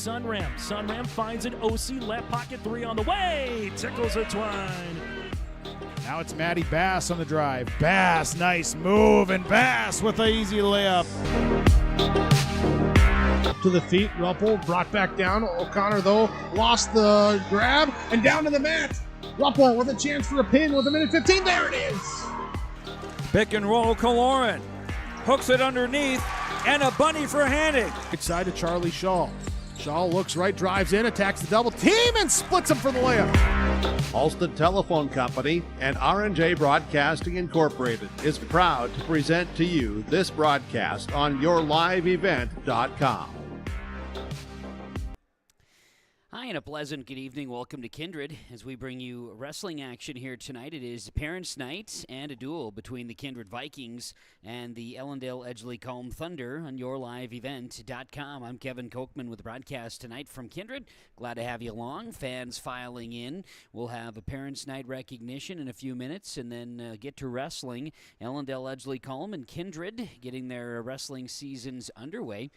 Sunram. Sunram finds an OC left pocket three on the way. Tickles it Twine. Now it's Matty Bass on the drive. Bass, nice move, and Bass with an easy layup. To the feet, Ruppel brought back down. O'Connor, though, lost the grab and down to the mat. Ruppel with a chance for a pin with a minute 15. There it is. Pick and roll, Kaloran hooks it underneath, and a bunny for Hannig. Right side to Charlie Shaw. Shaw looks right, drives in, attacks the double team, and splits him for the layup. Halstead Telephone Company and R&J Broadcasting Incorporated is proud to present to you this broadcast on yourliveevent.com. Hi, and a pleasant good evening. Welcome to Kindred as we bring you wrestling action here tonight. It is Parents' Night and a duel between the Kindred Vikings and the Ellendale Edgeley Kulm Thunder on yourliveevent.com. I'm Kevin Kochman with the broadcast tonight from Kindred. Glad to have you along. Fans filing in. We'll have a Parents' Night recognition in a few minutes and then get to wrestling. Ellendale Edgeley Kulm and Kindred getting their wrestling seasons underway.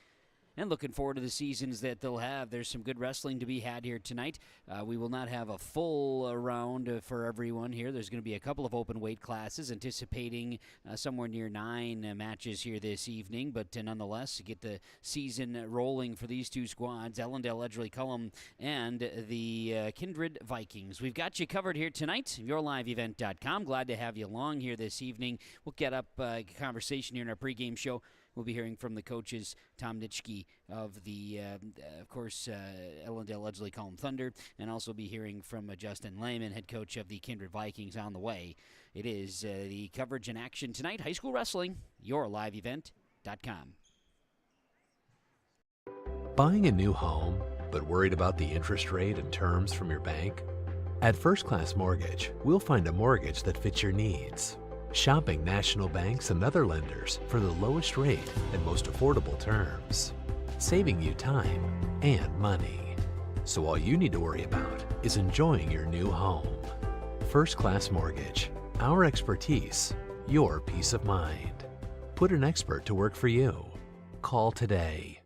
And looking forward to the seasons that they'll have. There's some good wrestling to be had here tonight. We will not have a full round for everyone here. There's going to be a couple of open weight classes, anticipating somewhere near 9 matches here this evening. But nonetheless, to get the season rolling for these two squads, Ellendale Edgeley Kulm and the Kindred Vikings. We've got you covered here tonight. yourliveevent.com. Glad to have you along here this evening. We'll get up a conversation here in our pregame show. We'll be hearing from the coaches, Tom Nitschke of the, of course, Ellendale Edgeley Kulm Thunder, and also be hearing from Justin Lehman, head coach of the Kindred Vikings, on the way. It is the coverage in action tonight, high school wrestling, yourliveevent.com. Buying a new home, but worried about the interest rate and terms from your bank? At First Class Mortgage, we'll find a mortgage that fits your needs. Shopping national banks and other lenders for the lowest rate and most affordable terms, saving you time and money. So all you need to worry about is enjoying your new home. First Class Mortgage, our expertise, your peace of mind. Put an expert to work for you. Call today.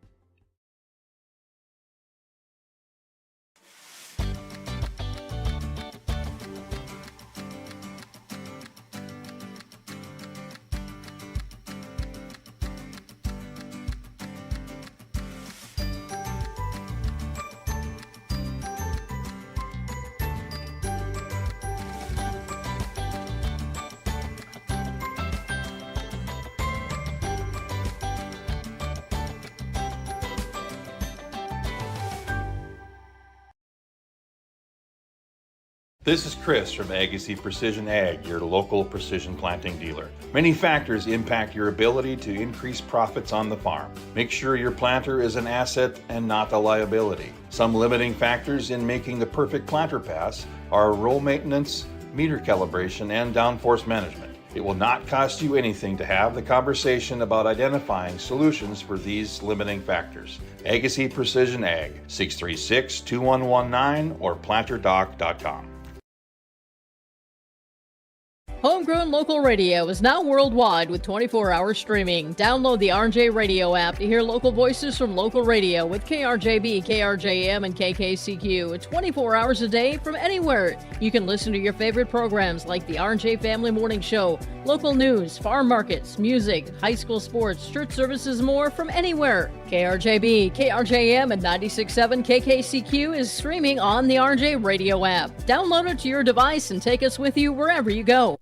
This is Chris from Agassiz Precision Ag, your local precision planting dealer. Many factors impact your ability to increase profits on the farm. Make sure your planter is an asset and not a liability. Some limiting factors in making the perfect planter pass are row maintenance, meter calibration, and downforce management. It will not cost you anything to have the conversation about identifying solutions for these limiting factors. Agassiz Precision Ag, 636-2119 or planterdoc.com. Homegrown local radio is now worldwide with 24-hour streaming. Download the RJ Radio app to hear local voices from local radio with KRJB, KRJM, and KKCQ. 24 hours a day from anywhere. You can listen to your favorite programs like the RJ Family Morning Show, local news, farm markets, music, high school sports, church services, more from anywhere. KRJB, KRJM, and 96.7 KKCQ is streaming on the RJ Radio app. Download it to your device and take us with you wherever you go.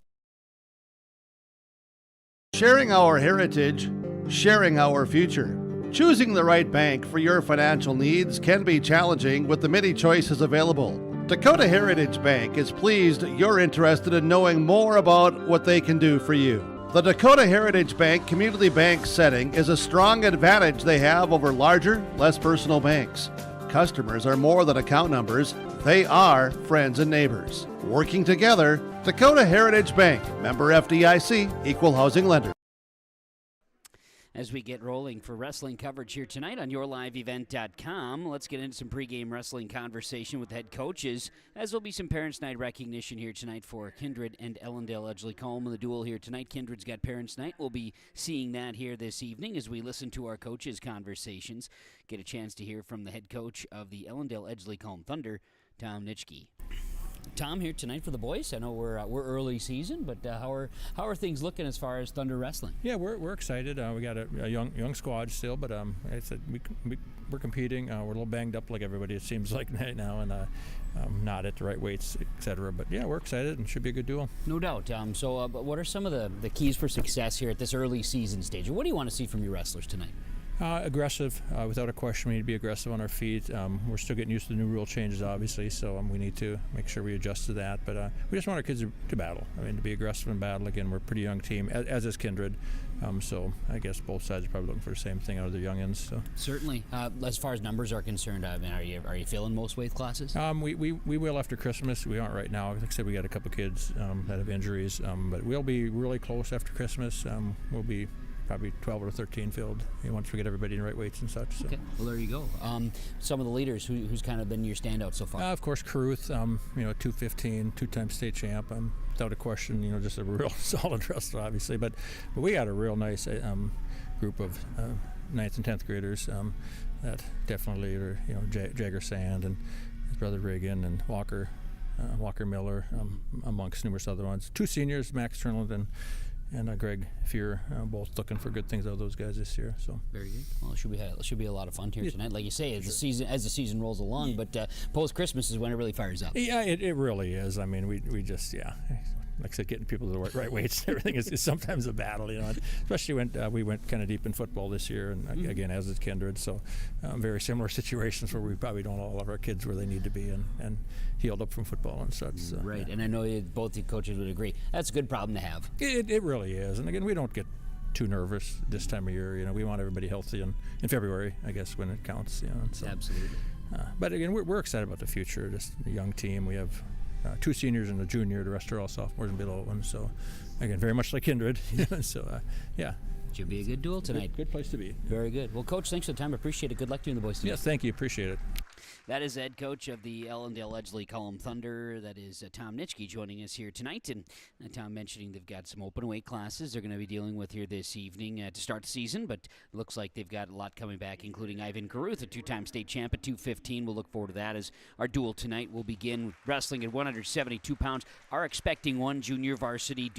Sharing our heritage, sharing our future. Choosing the right bank for your financial needs can be challenging with the many choices available. Dakota Heritage Bank is pleased you're interested in knowing more about what they can do for you. The Dakota Heritage Bank community bank setting is a strong advantage they have over larger, less personal banks. Customers are more than account numbers, they are friends and neighbors. Working together, Dakota Heritage Bank, member FDIC, equal housing lender. as we get rolling for wrestling coverage here tonight on yourliveevent.com. Let's get into some pregame wrestling conversation with head coaches, as there'll be some Parents' Night recognition here tonight for Kindred and Ellendale Edgeley Kulm in the duel here tonight. Kindred's got Parents' Night. We'll be seeing that here this evening as we listen to our coaches' conversations. Get a chance to hear from the head coach of the Ellendale Edgeley Kulm Thunder, Tom Nitschke. Tom, here tonight for the boys. I know we're early season, but how are things looking as far as Thunder wrestling? Yeah, we're excited. We got a young squad still, but like I said, we're competing. We're a little banged up like everybody, it seems like right now, and not at the right weights, etc. But yeah, we're excited and should be a good duel. No doubt. But what are some of the keys for success here at this early season stage? Or what do you want to see from your wrestlers tonight? Aggressive, without a question. We need to be aggressive on our feet. We're still getting used to the new rule changes, obviously, so we need to make sure we adjust to that. But we just want our kids to battle. I mean, to be aggressive in battle. Again, we're a pretty young team, as is Kindred. So I guess both sides are probably looking for the same thing out of the youngins. So. Certainly. As far as numbers are concerned, I mean, are you filling most weight classes? We will after Christmas. We aren't right now. Like I said, we got a couple kids that have injuries, but we'll be really close after Christmas. We'll be probably 12 or 13 filled once we get everybody in right weights and such. So. Okay, well there you go. Some of the leaders, who's kind of been your standout so far? Of course, Caruth, 215, two-time state champ, without a question. Just a real solid wrestler, obviously. But we got a real nice group of 9th and 10th graders that definitely are, Jagger Sand and his brother Reagan and Walker Miller, amongst numerous other ones. 2 seniors, Max Turnland and Greg Fear, both looking for good things out of those guys this year. So very good. Well, it should be a lot of fun here tonight. Like you say, as the season rolls along, but post Christmas is when it really fires up. Yeah, it really is. I mean, we just like I said, getting people to the right weights and everything is sometimes a battle, especially when we went kind of deep in football this year, and again, as is Kindred, so very similar situations where we probably don't all of our kids where they need to be and healed up from football and such. So, right, and I know both the coaches would agree. That's a good problem to have. It really is, and again, we don't get too nervous this time of year. We want everybody healthy in February, I guess, when it counts. So, absolutely. But again, we're excited about the future. Just a young team. We have 2 seniors and a junior. The rest are all sophomores and below ones. So, again, very much like Kindred. So, yeah. Should be a good duel tonight. Good place to be. Very good. Well, Coach, thanks for the time. Appreciate it. Good luck to you and the boys tonight. Yes, thank you. Appreciate it. That is head coach of the Ellendale Edgeley Kulm Thunder. That is Tom Nitschke joining us here tonight. And Tom mentioning they've got some open weight classes they're going to be dealing with here this evening to start the season. But it looks like they've got a lot coming back, including Ivan Caruth, a 2-time state champ at 215. We'll look forward to that as our duel tonight will begin with wrestling at 172 pounds. Are expecting 1 junior varsity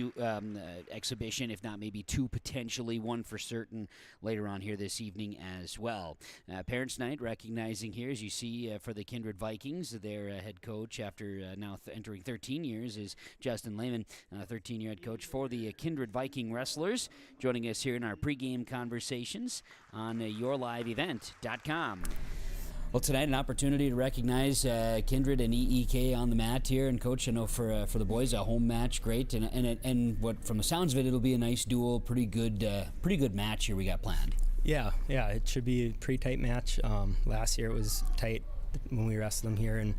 exhibition, if not maybe 2 potentially, 1 for certain later on here this evening as well. Parents' Night recognizing here, as you see, for the Kindred Vikings, their head coach after now entering 13 years is Justin Lehman, 13-year head coach for the Kindred Viking wrestlers, joining us here in our pregame conversations on yourliveevent.com. Well, tonight an opportunity to recognize Kindred and EEK on the mat here, and Coach, I know for the boys a home match, great, and what from the sounds of it, it'll be a nice duel, pretty good match here we got planned. Yeah, it should be a pretty tight match. Last year it was tight when we wrestled them here, and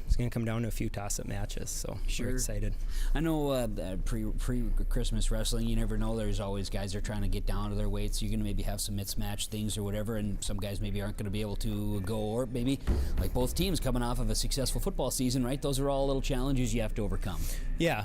it's going to come down to a few toss-up matches, so sure. We're excited. I know pre-Christmas wrestling, you never know. There's always guys that are trying to get down to their weight, so you're going to maybe have some mismatched things or whatever, and some guys maybe aren't going to be able to go, or maybe like both teams coming off of a successful football season, right? Those are all little challenges you have to overcome. Yeah,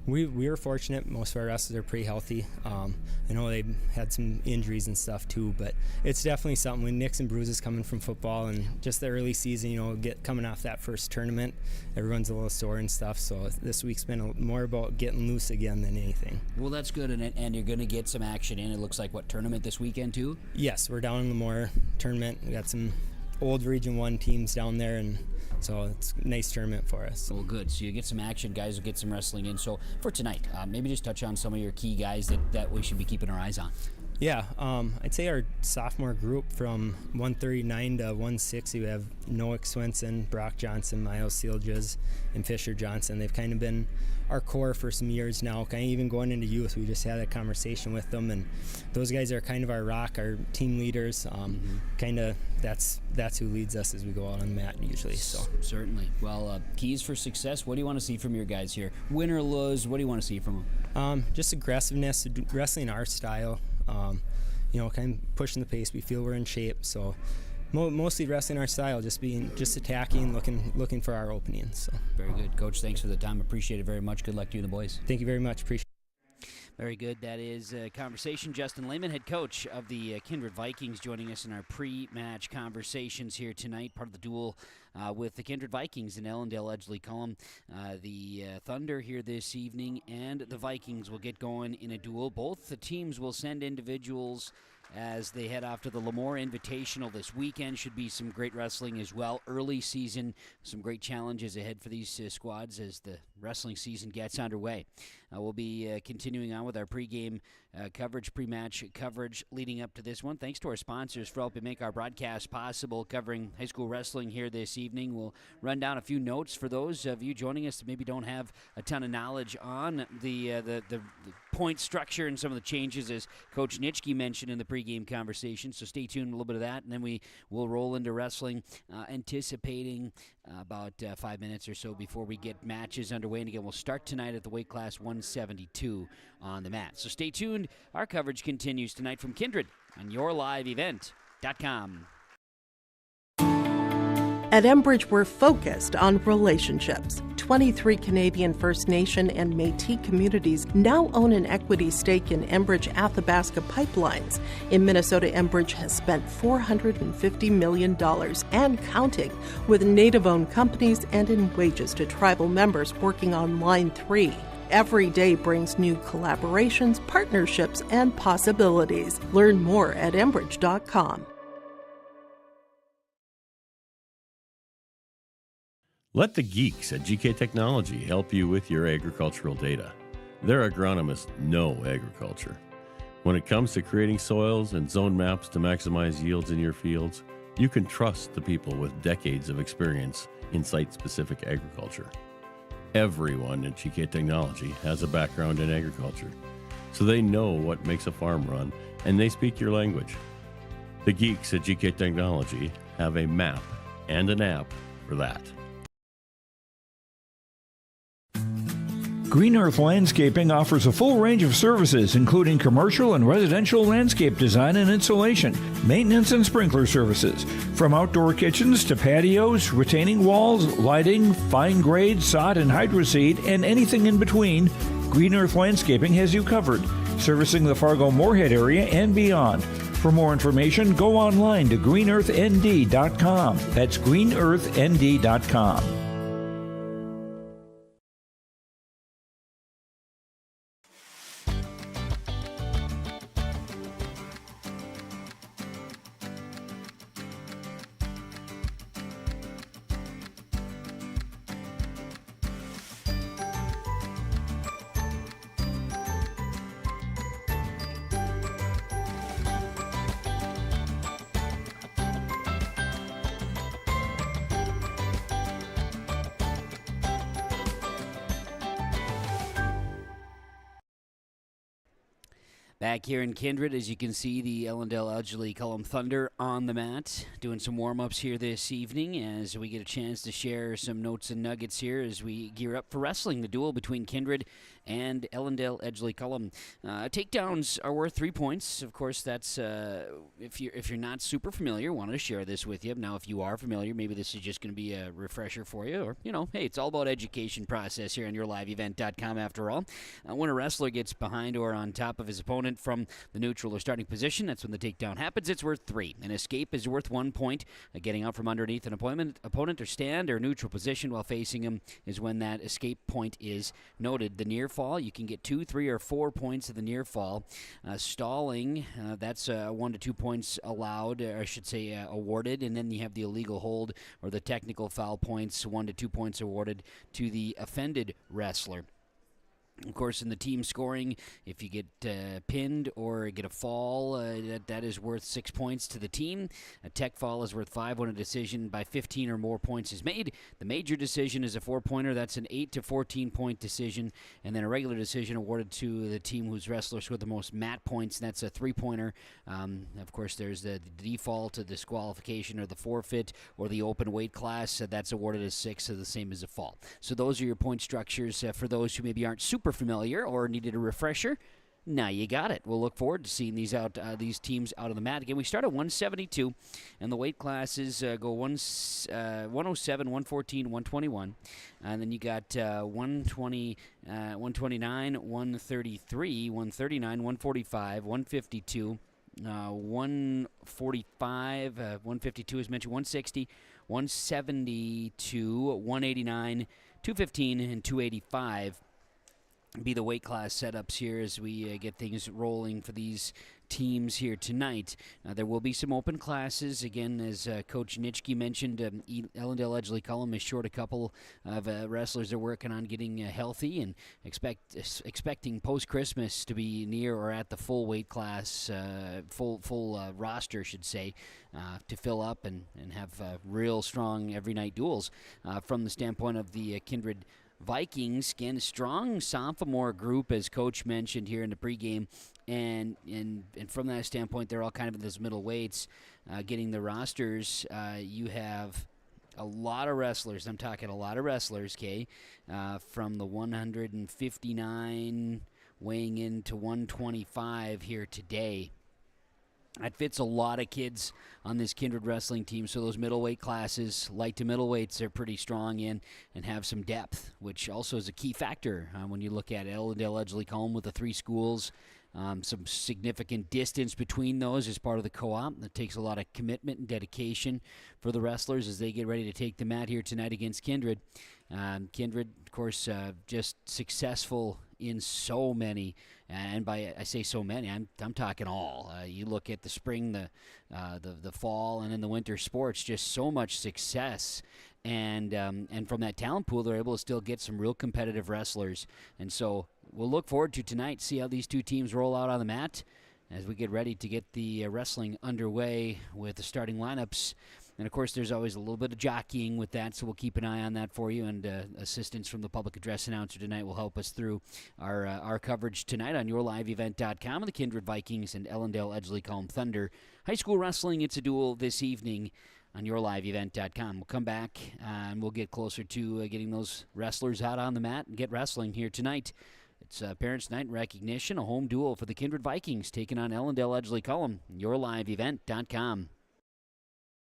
we were fortunate. Most of our wrestlers are pretty healthy. I know they had some injuries and stuff too, but it's definitely something. When nicks and bruises coming from football and just the early season, coming off that first tournament, everyone's a little sore and stuff. So this week's been more about getting loose again than anything. Well, that's good, and you're going to get some action in. It looks like tournament this weekend too? Yes, we're down in Lemoore tournament. We got some old Region 1 teams down there, and so it's a nice tournament for us. Well, good. So you get some action, guys will get some wrestling in. So for tonight, maybe just touch on some of your key guys that we should be keeping our eyes on. Yeah, I'd say our sophomore group from 139 to 160, we have Noah Swenson, Brock Johnson, Miles Sealges, and Fisher Johnson. They've kind of been our core for some years now, kind of even going into youth. We just had a conversation with them, and those guys are kind of our rock, our team leaders. Kind of that's who leads us as we go out on the mat usually. So certainly. Well, keys for success. What do you want to see from your guys here? Win or lose? What do you want to see from them? Just aggressiveness, wrestling our style. Kind of pushing the pace. We feel we're in shape, so mostly wrestling our style, just attacking, looking for our openings. So. Very good, Coach. Thanks for the time. Appreciate it very much. Good luck to you and the boys. Thank you very much. Appreciate it. Very good. That is conversation. Justin Lehman, head coach of the Kindred Vikings, joining us in our pre-match conversations here tonight. Part of the duel with the Kindred Vikings in Ellendale, Edgeley, Kulm. The Thunder here this evening, and the Vikings will get going in a duel. Both the teams will send individuals as they head off to the Lemoore Invitational this weekend. Should be some great wrestling as well. Early season, some great challenges ahead for these squads as the wrestling season gets underway. We'll be continuing on with our pregame coverage, pre-match coverage leading up to this one. Thanks to our sponsors for helping make our broadcast possible, covering high school wrestling here this evening. We'll run down a few notes for those of you joining us that maybe don't have a ton of knowledge on the point structure and some of the changes, as Coach Nitschke mentioned in the pregame conversation. So stay tuned, a little bit of that, and then we will roll into wrestling, anticipating about 5 minutes or so before we get matches underway. And again, we'll start tonight at the weight class 172 on the mat. So stay tuned. Our coverage continues tonight from Kindred on YourLiveEvent.com. At Enbridge, we're focused on relationships. 23 Canadian First Nation and Métis communities now own an equity stake in Enbridge Athabasca Pipelines. In Minnesota, Enbridge has spent $450 million and counting, with Native-owned companies and in wages to tribal members working on Line 3. Every day brings new collaborations, partnerships, and possibilities. Learn more at Enbridge.com. Let the geeks at GK Technology help you with your agricultural data. Their agronomists know agriculture. When it comes to creating soils and zone maps to maximize yields in your fields, you can trust the people with decades of experience in site-specific agriculture. Everyone at GK Technology has a background in agriculture, so they know what makes a farm run, and they speak your language. The geeks at GK Technology have a map and an app for that. Green Earth Landscaping offers a full range of services, including commercial and residential landscape design and installation, maintenance and sprinkler services. From outdoor kitchens to patios, retaining walls, lighting, fine grade, sod and hydroseed, and anything in between, Green Earth Landscaping has you covered, servicing the Fargo-Moorhead area and beyond. For more information, go online to greenearthnd.com. That's greenearthnd.com. Back here in Kindred, as you can see, the Ellendale Edgeley Kulm Thunder on the mat, doing some warm-ups here this evening as we get a chance to share some notes and nuggets here as we gear up for wrestling, the duel between Kindred and Ellendale Edgeley Kulm. Takedowns are worth 3 points. Of course, that's if you're not super familiar, wanted to share this with you. Now, if you are familiar, maybe this is just going to be a refresher for you, or hey, it's all about education process here on YourLiveEvent.com. After all, when a wrestler gets behind or on top of his opponent from the neutral or starting position, that's when the takedown happens. It's worth 3. An escape is worth 1 point. Getting out from underneath an opponent or stand or neutral position while facing him is when that escape point is noted. The near fall, you can get 2, 3, or 4 points of the near fall. Stalling, that's 1 to 2 points allowed, or I should say awarded, and then you have the illegal hold or the technical foul points, 1 to 2 points awarded to the offended wrestler. Of course, in the team scoring, if you get pinned or get a fall, that is worth 6 points to the team. A tech fall is worth 5 when a decision by 15 or more points is made. The major decision is a 4-pointer. That's an 8 to 14-point decision. And then a regular decision awarded to the team whose wrestler scored the most mat points, and that's a 3-pointer. Of course, there's the default, the disqualification, or the forfeit, or the open weight class. That's awarded as 6, so the same as a fall. So those are your point structures for those who maybe aren't super familiar or needed a refresher. Now you got it. We'll look forward to seeing these teams out on the mat. Again, we start at 172, and the weight classes go 107, 114, 121. And then you got 120, 129, 133, 139, 145, 152, 145, 152 as mentioned, 160, 172, 189, 215, and 285. Be the weight class setups here as we get things rolling for these teams here tonight. There will be some open classes. Again, as Coach Nitschke mentioned, Ellendale Edgeley Kulm is short a couple of wrestlers they're working on getting healthy, and expecting post-Christmas to be near or at the full weight class, full roster, should say, to fill up and have real strong every-night duels. From the standpoint of the Kindred Vikings, again, a strong sophomore group, as Coach mentioned here in the pregame, and from that standpoint, they're all kind of in those middle weights. Getting the rosters, you have a lot of wrestlers. I'm talking a lot of wrestlers, Kay, from the 159 weighing into 125 here today. That fits a lot of kids on this Kindred wrestling team, so those middleweight classes, light to middleweights, they're pretty strong in and have some depth, which also is a key factor when you look at Ellendale Edgeley Kulm with the 3 schools. Some significant distance between those as part of the co-op. That takes a lot of commitment and dedication for the wrestlers as they get ready to take the mat here tonight against Kindred. Kindred, of course, just successful in so many, and I say so many, I'm talking all. You look at the spring, the fall, and then the winter sports, just so much success. And from that talent pool, they're able to still get some real competitive wrestlers. And so we'll look forward to tonight, see how these two teams roll out on the mat as we get ready to get the wrestling underway with the starting lineups. And, of course, there's always a little bit of jockeying with that, so we'll keep an eye on that for you. And assistance from the public address announcer tonight will help us through our coverage tonight on yourliveevent.com of the Kindred Vikings and Ellendale Edgeley Kulm Thunder. High school wrestling, it's a duel this evening on yourliveevent.com. We'll come back and we'll get closer to getting those wrestlers out on the mat and get wrestling here tonight. It's Parents' Night in recognition, a home duel for the Kindred Vikings taking on Ellendale Edgeley Kulm. yourliveevent.com.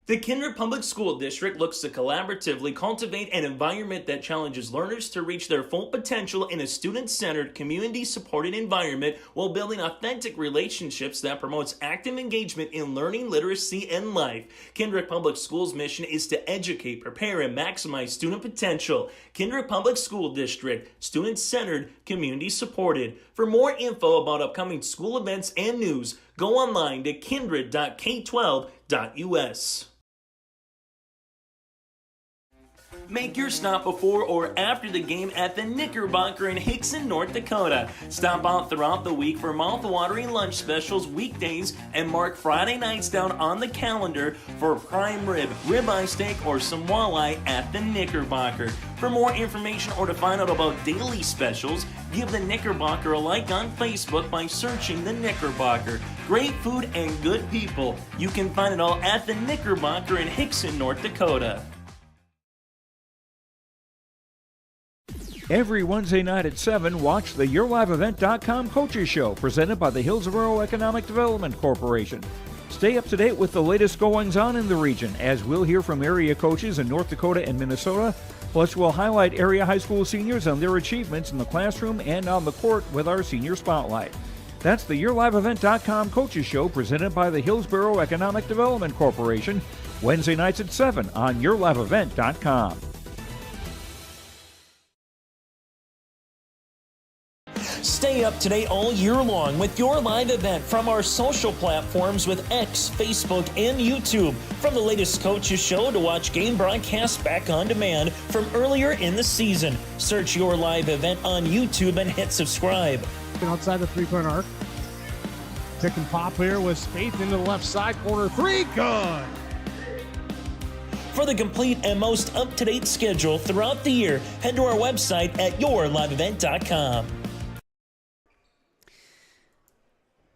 The Kindred Public School District looks to collaboratively cultivate an environment that challenges learners to reach their full potential in a student-centered, community-supported environment while building authentic relationships that promotes active engagement in learning, literacy, and life. Kindred Public Schools' mission is to educate, prepare, and maximize student potential. Kindred Public School District, student-centered, community-supported. For more info about upcoming school events and news, go online to kindred.k12.us. Make your stop before or after the game at the Knickerbocker in Hickson, North Dakota. Stop out throughout the week for mouth-watering lunch specials weekdays and mark Friday nights down on the calendar for prime rib, ribeye steak, or some walleye at the Knickerbocker. For more information or to find out about daily specials, give the Knickerbocker a like on Facebook by searching the Knickerbocker. Great food and good people. You can find it all at the Knickerbocker in Hickson, North Dakota. Every Wednesday night at 7, watch the YourLiveEvent.com Coaches Show presented by the Hillsborough Economic Development Corporation. Stay up to date with the latest goings-on in the region as we'll hear from area coaches in North Dakota and Minnesota. Plus, we'll highlight area high school seniors and their achievements in the classroom and on the court with our Senior Spotlight. That's the YourLiveEvent.com Coaches Show presented by the Hillsborough Economic Development Corporation. Wednesday nights at 7 on YourLiveEvent.com. Stay up to date all year long with your live event from our social platforms with X, Facebook, and YouTube. From the latest coaches show to watch game broadcasts back on demand from earlier in the season. Search your live event on YouTube and hit subscribe. Outside the three-point arc. Pick and pop here with Spaeth into the left side corner. 3, good. For the complete and most up-to-date schedule throughout the year, head to our website at yourliveevent.com.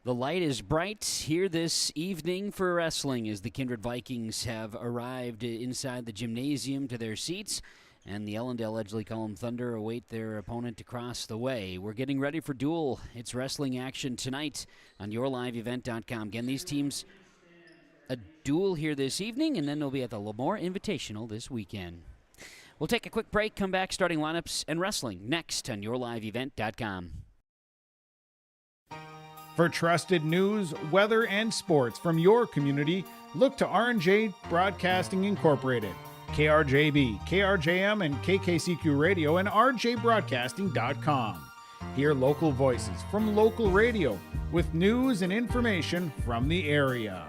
The light is bright here this evening for wrestling as the Kindred Vikings have arrived inside the gymnasium to their seats. And the Ellendale Edgeley Kulm Thunder await their opponent to cross the way. We're getting ready for duel. It's wrestling action tonight on yourliveevent.com. Again, these teams a duel here this evening, and then they'll be at the Lemoore Invitational this weekend. We'll take a quick break, come back, starting lineups and wrestling next on yourliveevent.com. For trusted news, weather, and sports from your community, look to R&J Broadcasting Incorporated. KRJB, KRJM, and KKCQ Radio and rjbroadcasting.com. Hear local voices from local radio with news and information from the area.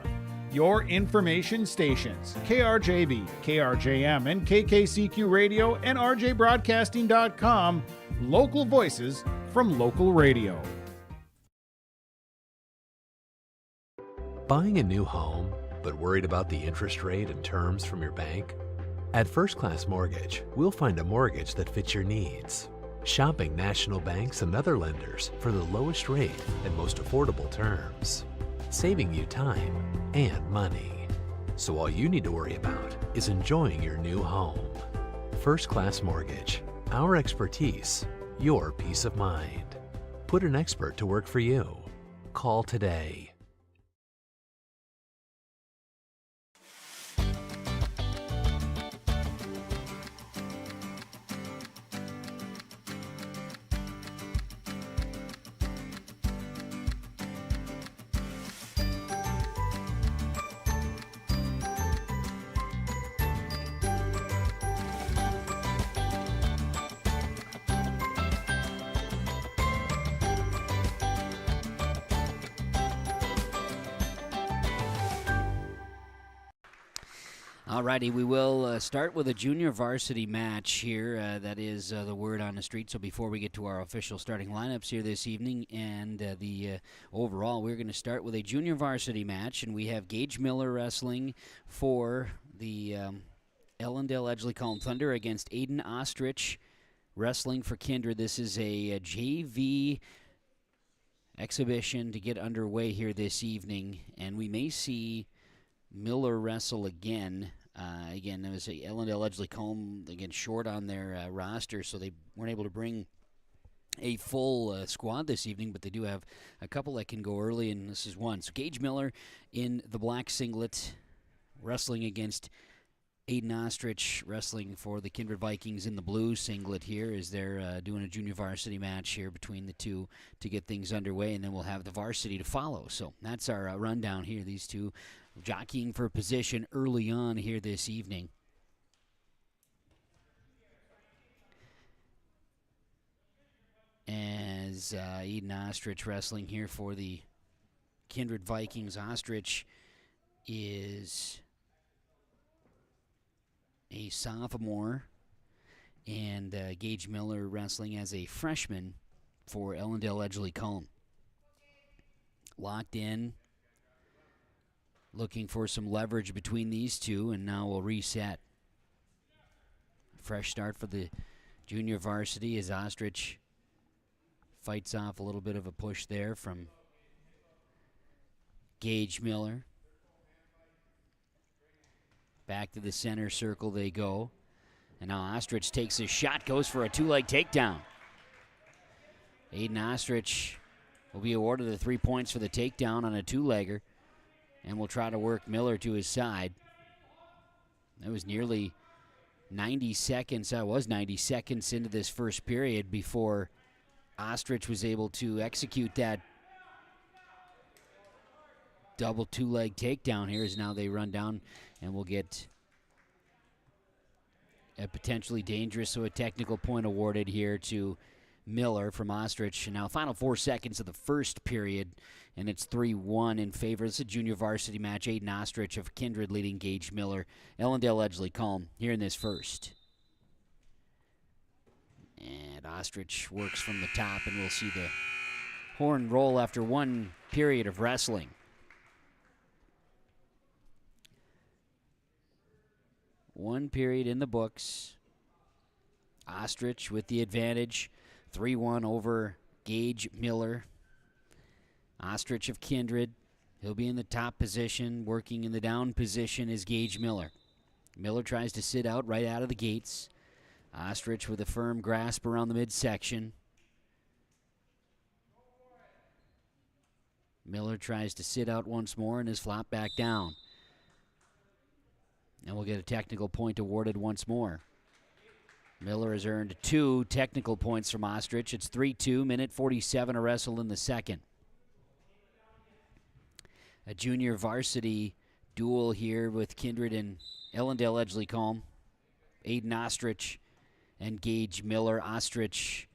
Your information stations, KRJB, KRJM, and KKCQ Radio and rjbroadcasting.com. Local voices from local radio. Buying a new home, but worried about the interest rate and terms from your bank? At First Class Mortgage, we'll find a mortgage that fits your needs. Shopping national banks and other lenders for the lowest rate and most affordable terms. Saving you time and money. So all you need to worry about is enjoying your new home. First Class Mortgage. Our expertise, your peace of mind. Put an expert to work for you. Call today. Alrighty, we will start with a junior varsity match here. That is the word on the street. So before we get to our official starting lineups here this evening and the overall, we're going to start with a junior varsity match, and we have Gage Miller wrestling for the Ellendale Edgeley Kulm Thunder against Aiden Ostrich wrestling for Kindred. This is a JV exhibition to get underway here this evening, and we may see Miller wrestle again. Again, there was a Ellendale Edgeley Kulm, again, short on their roster, so they weren't able to bring a full squad this evening, but they do have a couple that can go early, and this is one. So Gage Miller in the black singlet, wrestling against Aiden Ostrich, wrestling for the Kindred Vikings in the blue singlet here, as they're doing a junior varsity match here between the two to get things underway, and then we'll have the varsity to follow. So that's our rundown here. These two jockeying for position early on here this evening. As Eden Ostrich wrestling here for the Kindred Vikings. Ostrich is a sophomore, and Gage Miller wrestling as a freshman for Ellendale Edgeley Kulm. Locked in, looking for some leverage between these two, and now we'll reset. Fresh start for the junior varsity as Ostrich fights off a little bit of a push there from Gage Miller. Back to the center circle they go. And now Ostrich takes his shot, goes for a two-leg takedown. Aiden Ostrich will be awarded the 3 points for the takedown on a two-legger, and will try to work Miller to his side. That was nearly 90 seconds. That was 90 seconds into this first period before Ostrich was able to execute that double two-leg takedown here, as now they run down, and we'll get a potentially dangerous, so a technical point awarded here to Miller from Ostrich. And now final 4 seconds of the first period, and it's 3-1 in favor. This is a junior varsity match. Aiden Ostrich of Kindred leading Gage Miller. Ellendale Edgeley Kulm here in this first. And Ostrich works from the top, and we'll see the horn roll after one period of wrestling. One period in the books. Ostrich with the advantage. 3-1 over Gage Miller. Ostrich of Kindred. He'll be in the top position. Working in the down position is Gage Miller. Miller tries to sit out right out of the gates. Ostrich with a firm grasp around the midsection. Miller tries to sit out once more and is flopped back down. And we'll get a technical point awarded once more. Miller has earned 2 technical points from Ostrich. It's 3-2, minute 47 to wrestle in the second. A junior varsity duel here with Kindred and Ellendale Edgeley Kulm. Aiden Ostrich and Gage Miller. Ostrich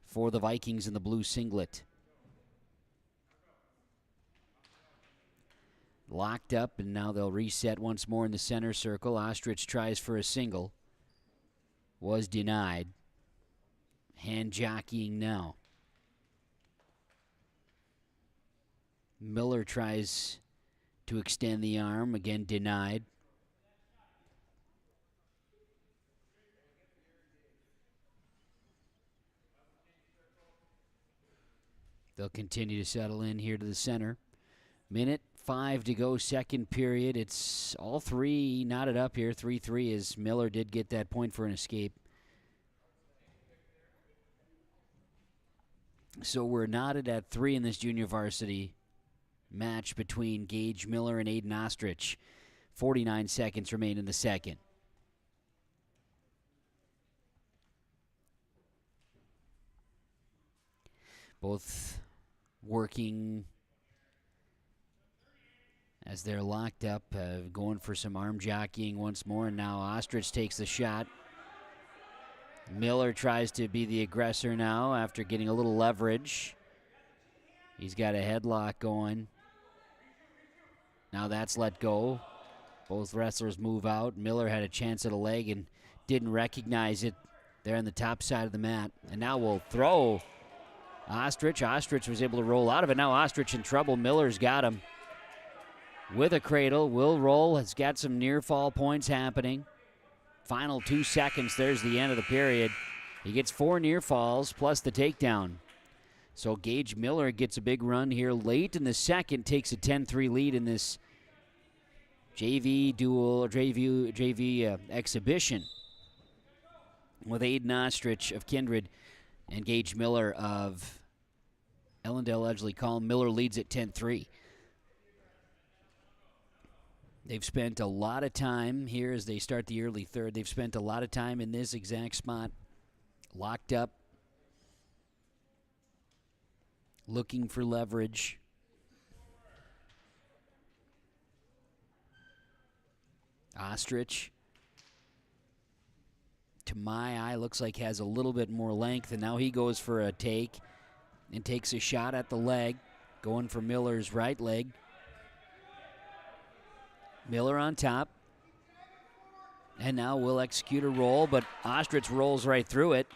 for the Vikings in the blue singlet. Locked up, and now they'll reset once more in the center circle. Ostrich tries for a single. Was denied. Hand jockeying now. Miller tries to extend the arm. Again, denied. They'll continue to settle in here to the center. Minute 5 to go, second period. It's all three knotted up here. 3-3 as Miller did get that point for an escape. So we're knotted at 3 in this junior varsity match between Gage Miller and Aiden Ostrich. 49 seconds remain in the second. Both working as they're locked up, going for some arm jockeying once more, and now Ostrich takes the shot. Miller tries to be the aggressor now after getting a little leverage. He's got a headlock going. Now that's let go. Both wrestlers move out. Miller had a chance at a leg and didn't recognize it there on the top side of the mat. And now we'll throw Ostrich. Ostrich was able to roll out of it. Now Ostrich in trouble. Miller's got him with a cradle. Will roll. Has got some near fall points happening. Final 2 seconds. There's the end of the period. He gets 4 near falls plus the takedown. So Gage Miller gets a big run here late in the second, takes a 10-3 lead in this JV duel, or JV exhibition with Aiden Ostrich of Kindred and Gage Miller of Ellendale Edgeley Kulm. Miller leads at 10-3. They've spent a lot of time here as they start the early third. They've spent a lot of time in this exact spot, locked up, looking for leverage. Ostrich, to my eye, looks like has a little bit more length, and now he goes for a take and takes a shot at the leg, going for Miller's right leg. Miller on top. And now will execute a roll, but Ostrich rolls right through it.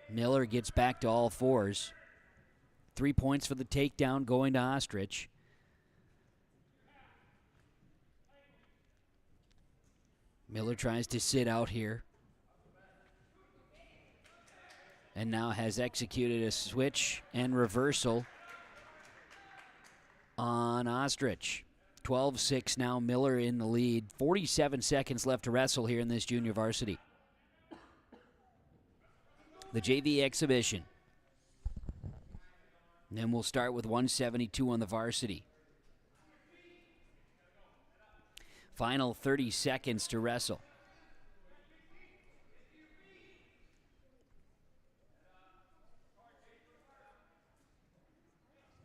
Miller gets back to all fours. 3 points for the takedown going to Ostrich. Miller tries to sit out here. And now has executed a switch and reversal on Ostrich. 12-6 now, Miller in the lead. 47 seconds left to wrestle here in this junior varsity. The JV exhibition. And then we'll start with 172 on the varsity. Final 30 seconds to wrestle.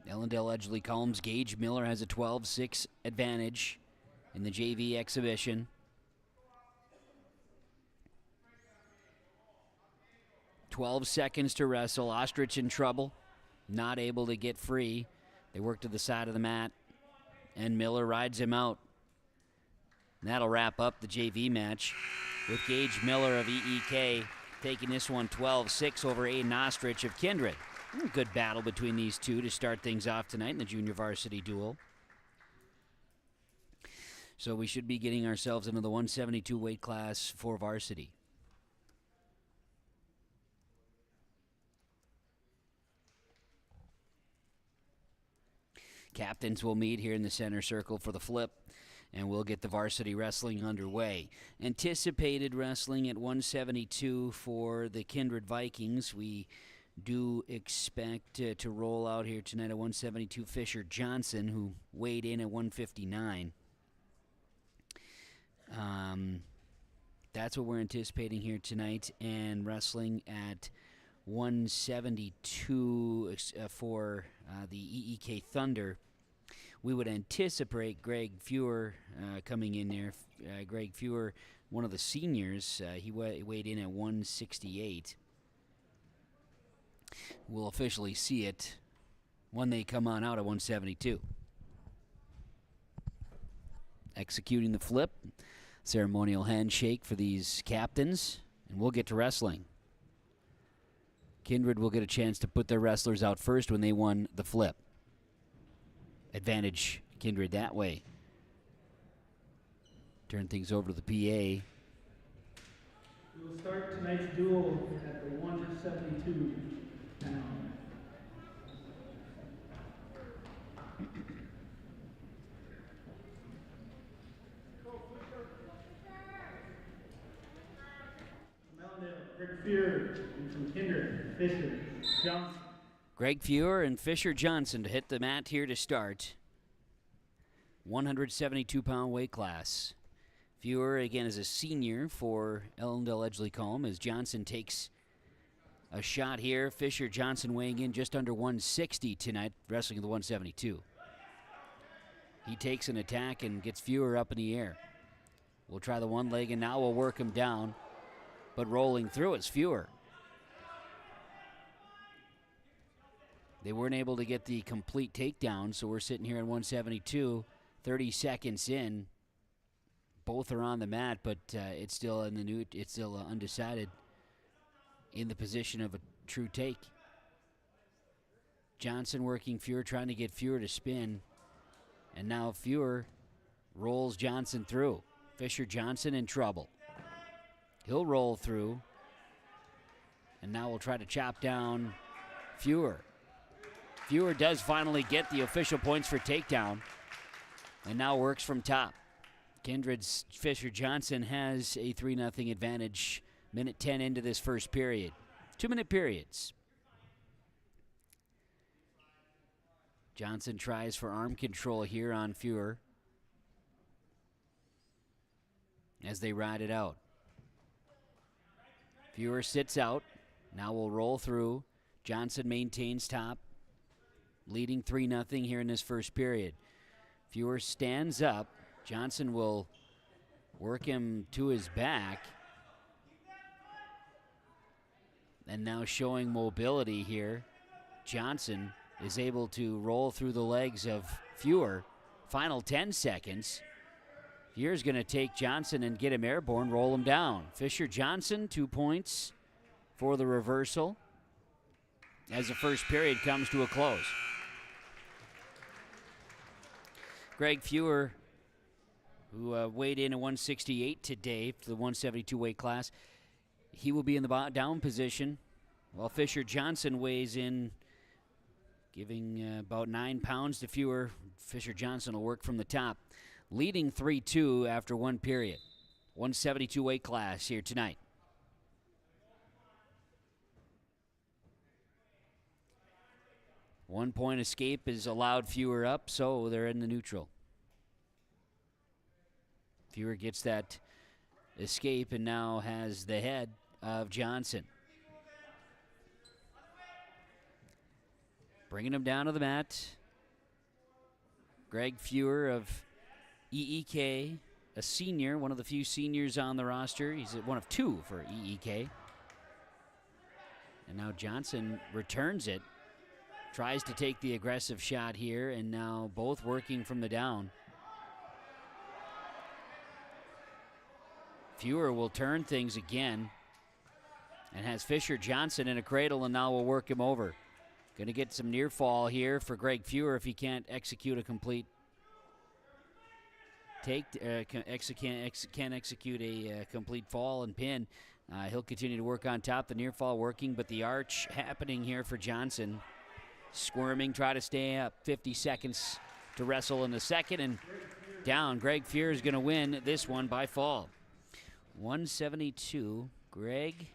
Ellendale Edgeley Kulm's Gage Miller has a 12-6 advantage in the JV exhibition. "12 seconds to wrestle. Ostrich in trouble, not able to get free. They work to the side of the mat, and Miller rides him out. And that'll wrap up the JV match with Gage Miller of EEK taking this one 12-6 over Aiden Ostrich of Kindred. Good battle between these two to start things off tonight in the junior varsity duel. So we should be getting ourselves into the 172 weight class for varsity. Captains will meet here in the center circle for the flip. and we'll get the varsity wrestling underway. Anticipated wrestling at 172 for the Kindred Vikings. We do expect to roll out here tonight at 172 Fisher Johnson, who weighed in at 159. That's what we're anticipating here tonight, and wrestling at 172 for the EEK Thunder. We would anticipate Greg Fewer coming in there. Greg Fewer, one of the seniors, he weighed in at 168. We'll officially see it when they come on out at 172. Executing the flip. Ceremonial handshake for these captains, and we'll get to wrestling. Kindred will get a chance to put their wrestlers out first when they won the flip. Advantage Kindred that way. Turn things over to the PA. We will start tonight's duel at the 172 pound. Greg Fewer, and from Kindred, Fisher Johnson. Greg Fewer and Fisher Johnson to hit the mat here to start. 172-pound weight class. Fewer, again, is a senior for Ellendale Edgeley Kulm as Johnson takes a shot here. Fisher Johnson weighing in just under 160 tonight, wrestling at the 172. He takes an attack and gets Fewer up in the air. We'll try the one leg, and now we'll work him down. But rolling through is Fewer. They weren't able to get the complete takedown, so we're sitting here at 172, 30 seconds in. Both are on the mat, but it's still undecided in the position of a true take. Johnson working Fewer, trying to get Fewer to spin. And now Fewer rolls Johnson through. Fisher Johnson in trouble. He'll roll through. And now we'll try to chop down Fewer. Fewer does finally get the official points for takedown. And now works from top. Kindred's Fisher Johnson has a 3-0 advantage. Minute 10 into this first period. 2-minute periods. Johnson tries for arm control here on Fewer as they ride it out. Fewer sits out. Now we'll roll through. Johnson maintains top, leading 3-0 here in this first period. Fewer stands up. Johnson will work him to his back. And now showing mobility here. Johnson is able to roll through the legs of Fewer. Final 10 seconds. Fewer's going to take Johnson and get him airborne, roll him down. Fisher Johnson, 2 points for the reversal as the first period comes to a close. Greg Fewer, who weighed in at 168 today for the 172 weight class, he will be in the down position, while Fisher Johnson weighs in, giving about 9 pounds to Fewer. Fisher Johnson will work from the top, leading 3-2 after one period. 172 weight class here tonight. One point escape is allowed Fewer up, so they're in the neutral. Fewer gets that escape and now has the head of Johnson. Bringing him down to the mat. Greg Fewer of EEK, a senior, one of the few seniors on the roster. He's one of two for EEK. And now Johnson returns it. Tries to take the aggressive shot here, and now both working from the down. Fewer will turn things again and has Fisher Johnson in a cradle, and now will work him over. Going to get some near fall here for Greg Fewer if he can't execute a complete can't execute a complete fall and pin. He'll continue to work on top. The near fall working, but the arch happening here for Johnson. Squirming, try to stay up. 50 seconds to wrestle in the second, and down. Greg Fuhr is going to win this one by fall. 172. Greg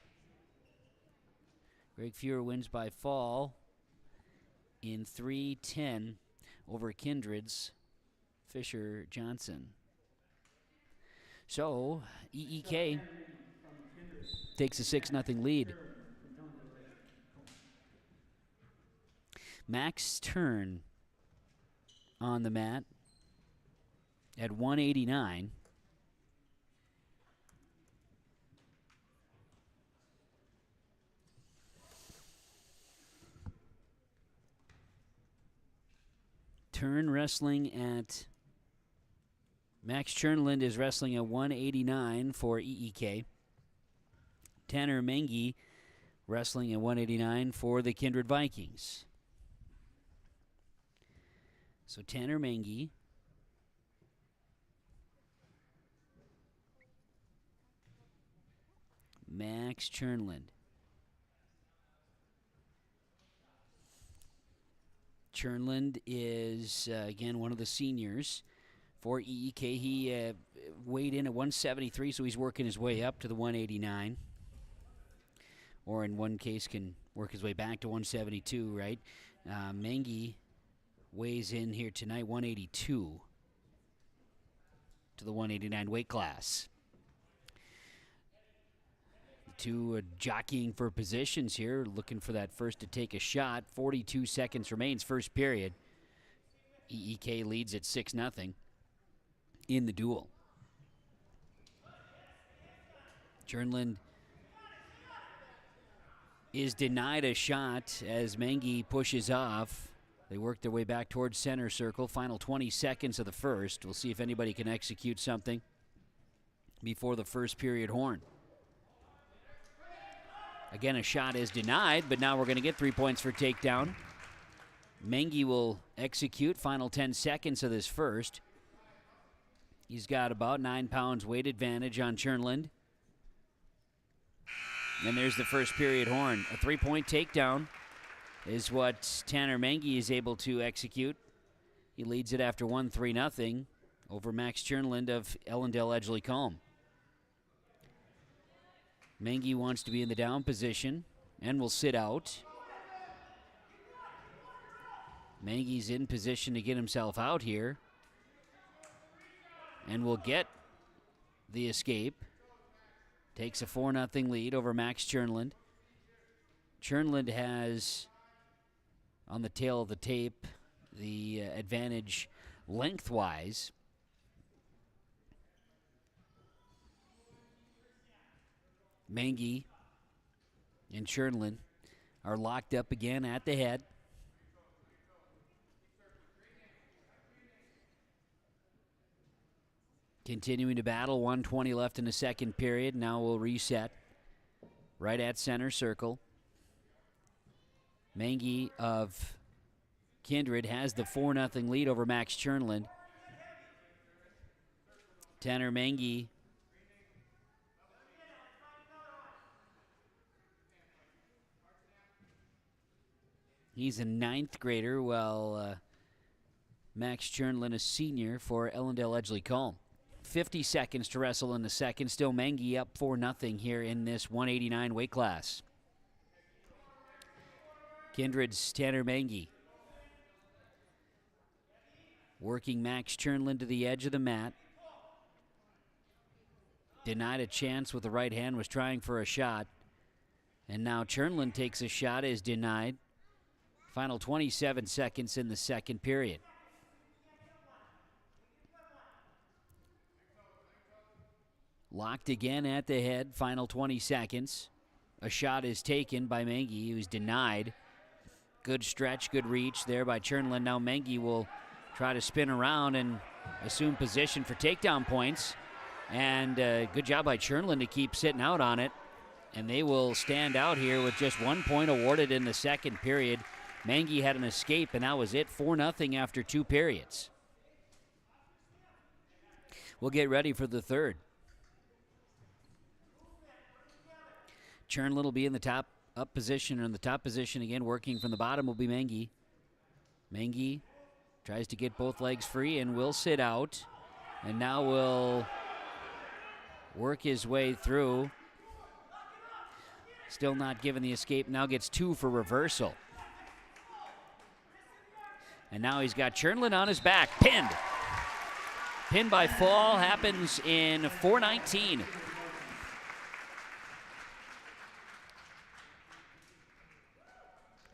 Fuhr wins by fall in 3:10 over Kindred's Fisher Johnson. So, EEK takes a 6-0 lead. Max Turn on the mat at 189. Turn wrestling at Max Chernland is wrestling at 189 for EEK. Tanner Mengi wrestling at 189 for the Kindred Vikings. So Tanner Mengi, Max Chernland. Chernland is, again, one of the seniors for EEK. He weighed in at 173, so he's working his way up to the 189. Or in one case can work his way back to 172, right? Mengi weighs in here tonight 182 to the 189 weight class. The two jockeying for positions here, looking for that first to take a shot. 42 seconds remains, first period. EEK leads at 6-0 in the duel. Chernland is denied a shot as Mengi pushes off. They work their way back towards center circle. Final 20 seconds of the first. We'll see if anybody can execute something before the first period horn. Again, a shot is denied, but now we're going to get 3 points for takedown. Mengi will execute. Final 10 seconds of this first. He's got about 9 pounds weight advantage on Chernland. And there's the first period horn. A 3-point takedown is what Tanner Mengi is able to execute. He leads it after 1-3-0 over Max Chernland of Ellendale Edgeley Kulm. Mengi wants to be in the down position and will sit out. Mengi's in position to get himself out here and will get the escape. Takes a 4-0 lead over Max Chernland. Chernland has, on the tail of the tape, the advantage lengthwise. Mengi and Chernland are locked up again at the head. Continuing to battle, 1:20 left in the second period. Now we'll reset right at center circle. Mengi of Kindred has the 4-0 lead over Max Chernland. Tanner Mengi he's a 9th grader, while Max Chernland a senior for Ellendale Edgeley Kulm. 50 seconds to wrestle in the second. Still Mengi up 4-0 here in this 189 weight class. Kindred's Tanner Mengi working Max Chernland to the edge of the mat. Denied a chance with the right hand, was trying for a shot. And now Chernland takes a shot, is denied. Final 27 seconds in the second period. Locked again at the head, final 20 seconds. A shot is taken by Mengi, who's denied. Good stretch, good reach there by Chernland. Now Mengi will try to spin around and assume position for takedown points. And good job by Chernland to keep sitting out on it. And they will stand out here with just 1 point awarded in the second period. Mengi had an escape, and that was it. 4-0 after 2 periods. We'll get ready for the third. Chernland will be in the top up position, or in the top position again. Working from the bottom will be Mengi. Mengi tries to get both legs free and will sit out. And now will work his way through. Still not given the escape. Now gets 2 for reversal. And now he's got Chernlin on his back. Pinned. Pinned by fall. Happens in 4:19.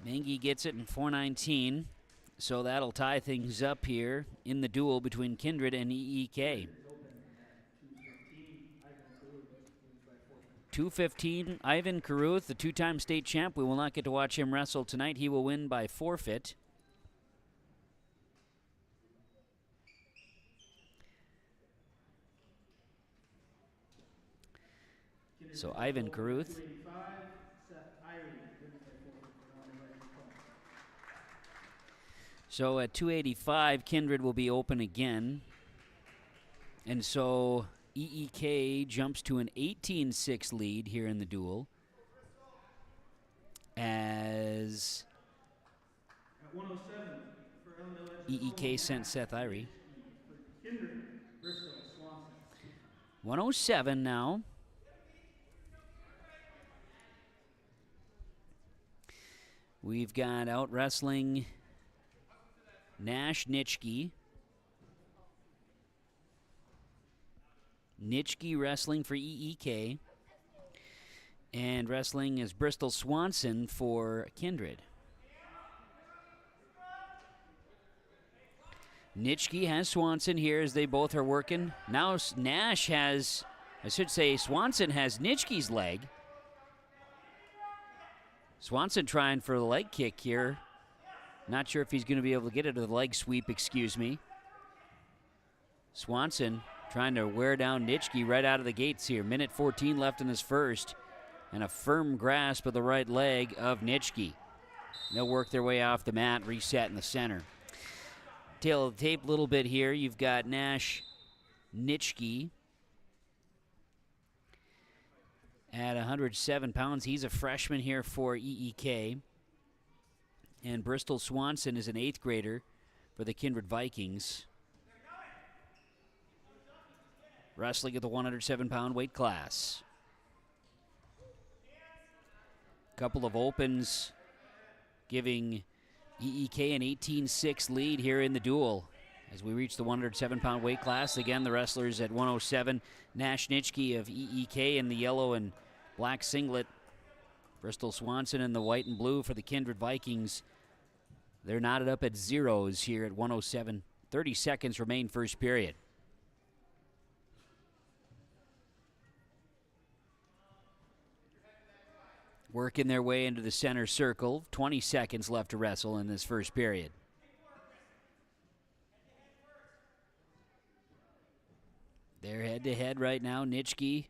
Mengi gets it in 4:19. So that'll tie things up here in the duel between Kindred and EEK. 2:15, Ivan Caruth, the 2-time state champ. We will not get to watch him wrestle tonight. He will win by forfeit. So Ivan Caruth. So at 285, Kindred will be open again. And so EEK jumps to an 18-6 lead here in the duel. As At 107 for Ellendale, EEK sent Seth Irie. Kindred, Bristol, Swanson. 107 now. We've got out wrestling Nash Nitschke. Nitschke wrestling for EEK. And wrestling is Bristol Swanson for Kindred. Nitschke has Swanson here as they both are working. Now Nash has, Swanson has Nitschke's leg. Swanson trying for the leg kick here. Not sure if he's going to be able to get it, or the leg sweep, excuse me. Swanson trying to wear down Nitschke right out of the gates here. Minute 14 left in this first. And a firm grasp of the right leg of Nitschke. They'll work their way off the mat, reset in the center. Tail of the tape a little bit here. You've got Nash Nitschke at 107 pounds. He's a freshman here for EEK. And Bristol Swanson is an 8th grader for the Kindred Vikings. Wrestling at the 107-pound weight class. Couple of opens giving EEK an 18-6 lead here in the duel. As we reach the 107-pound weight class, again, the wrestlers at 107. Nash Nitschke of EEK in the yellow and black singlet. Bristol Swanson in the white and blue for the Kindred Vikings. They're knotted up at zeros here at 107. 30 seconds remain first period. Working their way into the center circle. 20 seconds left to wrestle in this first period. They're head-to-head right now. Nitschke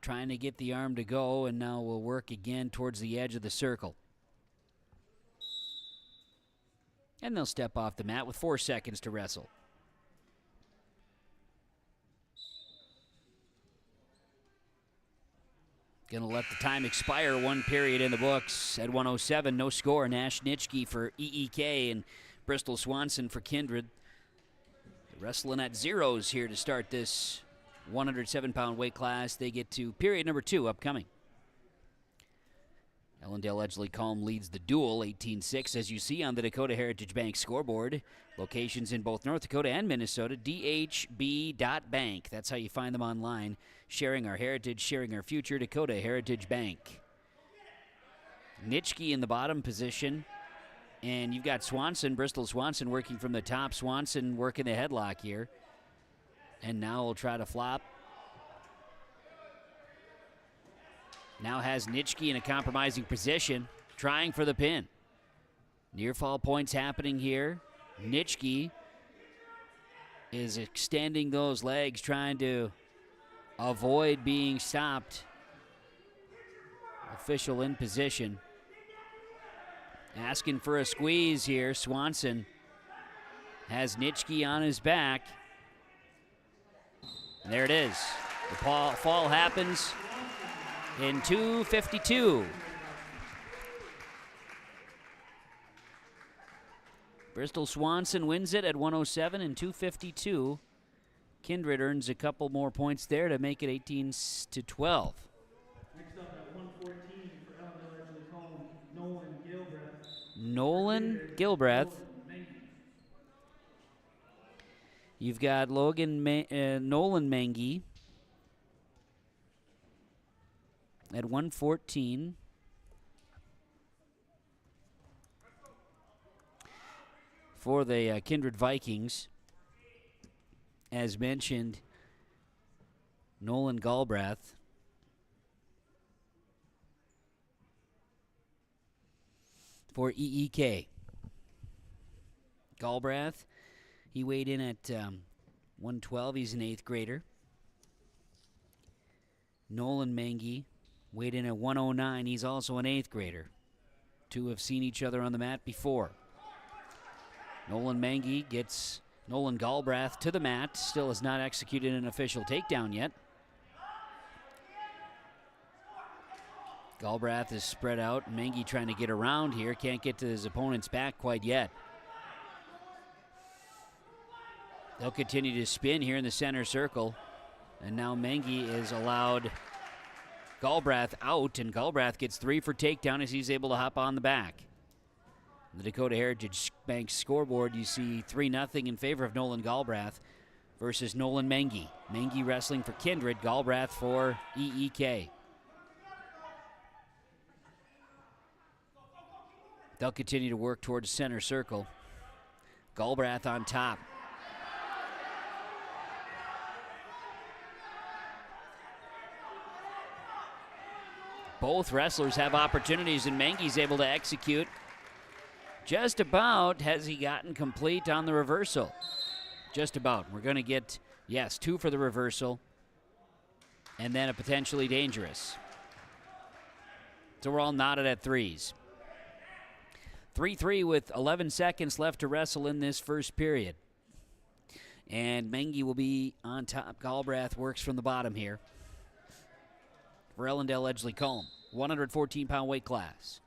trying to get the arm to go, and now will work again towards the edge of the circle. And they'll step off the mat with 4 seconds to wrestle. Gonna let the time expire. 1 period in the books at 107. No score. Nash Nitschke for EEK and Bristol Swanson for Kindred. Wrestling at zeros here to start this 107-pound weight class. They get to period number 2 upcoming. Ellendale Edgeley Kulm leads the duel 18-6 as you see on the Dakota Heritage Bank scoreboard. Locations in both North Dakota and Minnesota. DHB.bank. That's how you find them online. Sharing our heritage, sharing our future. Dakota Heritage Bank. Nitschke in the bottom position. And you've got Swanson, Bristol Swanson working from the top. Swanson working the headlock here. And now we'll try to flop. Now has Nitschke in a compromising position, trying for the pin. Near fall points happening here. Nitschke is extending those legs, trying to avoid being stopped. Official in position. Asking for a squeeze here. Swanson has Nitschke on his back. And there it is. The fall happens in 2:52. Bristol Swanson wins it at 107 and 2:52 Kindred earns a couple more points there to make it 18-12. Next up at 114 for Ellendale Edgeley Kulm, Nolan Gilbreth. Nolan Gilbreth. You've got Nolan Mengi at 114. For the Kindred Vikings, as mentioned, Nolan Galbraith. For EEK. Galbraith, he weighed in at 112. He's an 8th grader. Nolan Mengi weighed in at 109. He's also an 8th grader. Two have seen each other on the mat before. Nolan Mengi gets Nolan Galbraith to the mat. Still has not executed an official takedown yet. Galbraith is spread out. Mengi trying to get around here. Can't get to his opponent's back quite yet. They'll continue to spin here in the center circle. And now Mengi is allowed Galbraith out, and Galbraith gets 3 for takedown as he's able to hop on the back. The Dakota Heritage Bank scoreboard, you see 3-0 in favor of Nolan Galbraith versus Nolan Mengi. Mengi wrestling for Kindred, Galbraith for EEK. They'll continue to work towards center circle. Galbraith on top. Both wrestlers have opportunities, and Mengi's able to execute. Just about has he gotten complete on the reversal. Just about. We're going to get, yes, 2 for the reversal, and then a potentially dangerous. So we're all knotted at 3s. 3-3 with 11 seconds left to wrestle in this first period. And Mengi will be on top. Galbraith works from the bottom here. For Ellendale Edgeley Kulm, 114-pound weight class.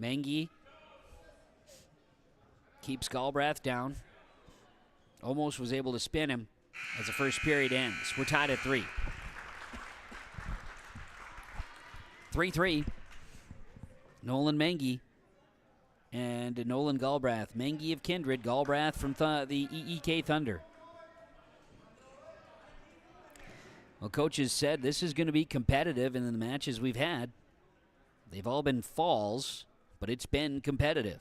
Mengi keeps Galbraith down. Almost was able to spin him as the first period ends. We're tied at 3. 3-3. Nolan Mengi and Nolan Galbraith. Mengi of Kindred, Galbraith from the EEK Thunder. Well, coaches said this is going to be competitive in the matches we've had. They've all been falls, but it's been competitive.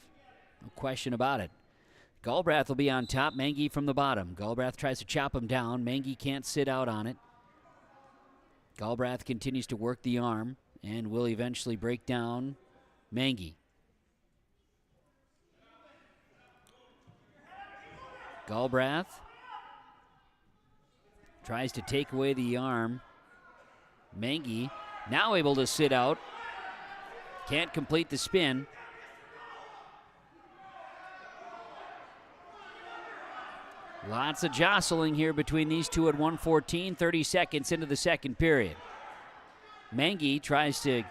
No question about it. Galbraith will be on top, Mengi from the bottom. Galbraith tries to chop him down. Mengi can't sit out on it. Galbraith continues to work the arm and will eventually break down Mengi. Galbraith tries to take away the arm. Mengi now able to sit out. Can't complete the spin. Lots of jostling here between these two at 114, 30 seconds into the second period. Mengi tries to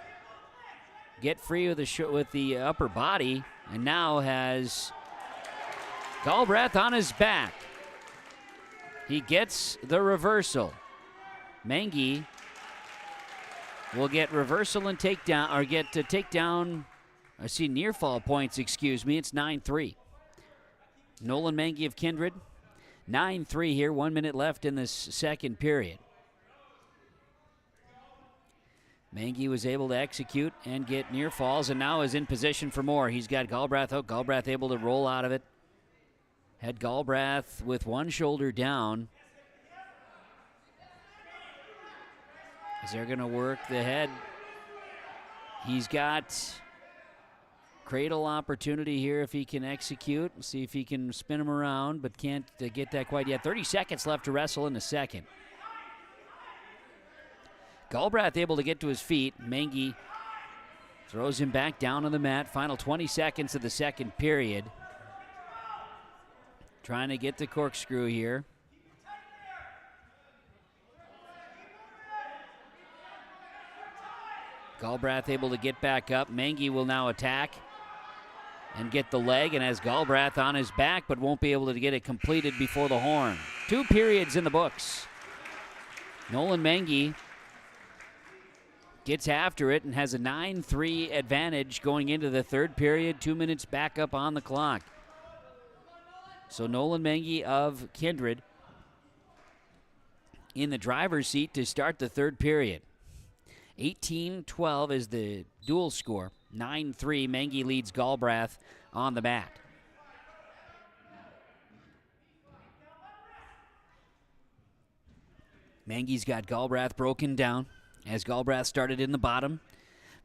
get free with the upper body and now has Galbraith on his back. He gets the reversal. Mengi will get reversal and takedown, or get to takedown. I see near fall points, excuse me. It's 9-3. Nolan Mengi of Kindred. 9-3 here, 1 minute left in this second period. Mengi was able to execute and get near falls and now is in position for more. He's got Galbraith out. Galbraith able to roll out of it. Had Galbraith with one shoulder down. Is they're going to work the head. He's got cradle opportunity here if he can execute. We'll see if he can spin him around, but can't get that quite yet. 30 seconds left to wrestle in the second. Galbraith able to get to his feet. Mengi throws him back down on the mat. Final 20 seconds of the second period. Trying to get the corkscrew here. Galbraith able to get back up. Mengi will now attack. and get the leg, and has Galbraith on his back, but won't be able to get it completed before the horn. 2 periods in the books. Nolan Mengi gets after it and has a 9-3 advantage going into the third period. 2 minutes back up on the clock. So Nolan Mengi of Kindred in the driver's seat to start the third period. 18-12 is the dual score. 9-3, Mengi leads Galbraith on the mat. Mengi's got Galbraith broken down. As Galbraith started in the bottom,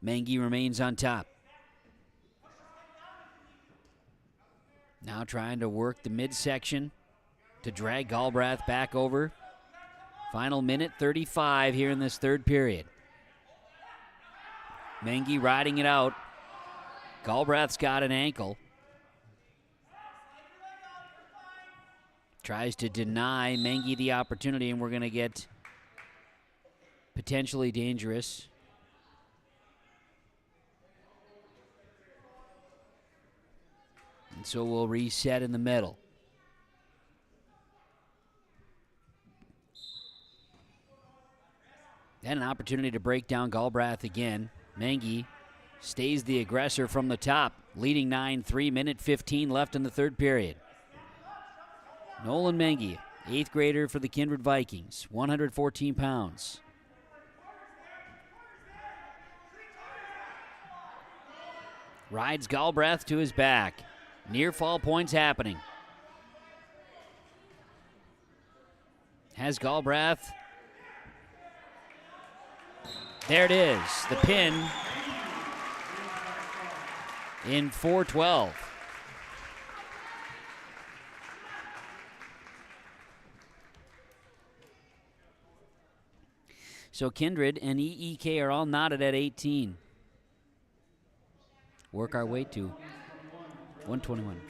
Mengi remains on top. Now trying to work the midsection to drag Galbraith back over. Final minute 35 here in this third period. Mengi riding it out. Galbraith's got an ankle. Tries to deny Mengi the opportunity, and we're going to get potentially dangerous. And so we'll reset in the middle. Then an opportunity to break down Galbraith again. Mengi stays the aggressor from the top, leading 9-3, minute 15 left in the third period. Nolan Mengi, 8th grader for the Kindred Vikings, 114 pounds. Rides Galbraith to his back. Near fall points happening. Has Galbraith. There it is, the pin in 4-12. So Kindred and EEK are all knotted at 18. Work our way to 121.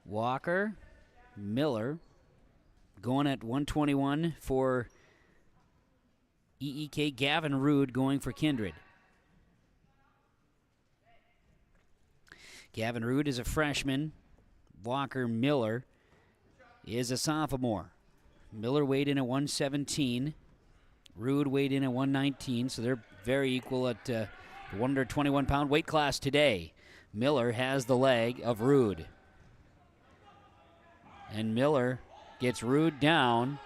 Walker, Miller, going at 121 for EEK. Gavin Rude going for Kindred. Gavin Rude is a freshman. Walker Miller is a sophomore. Miller weighed in at 117. Rude weighed in at 119, so they're very equal at the 121-pound weight class today. Miller has the leg of Rude. And Miller gets Rude down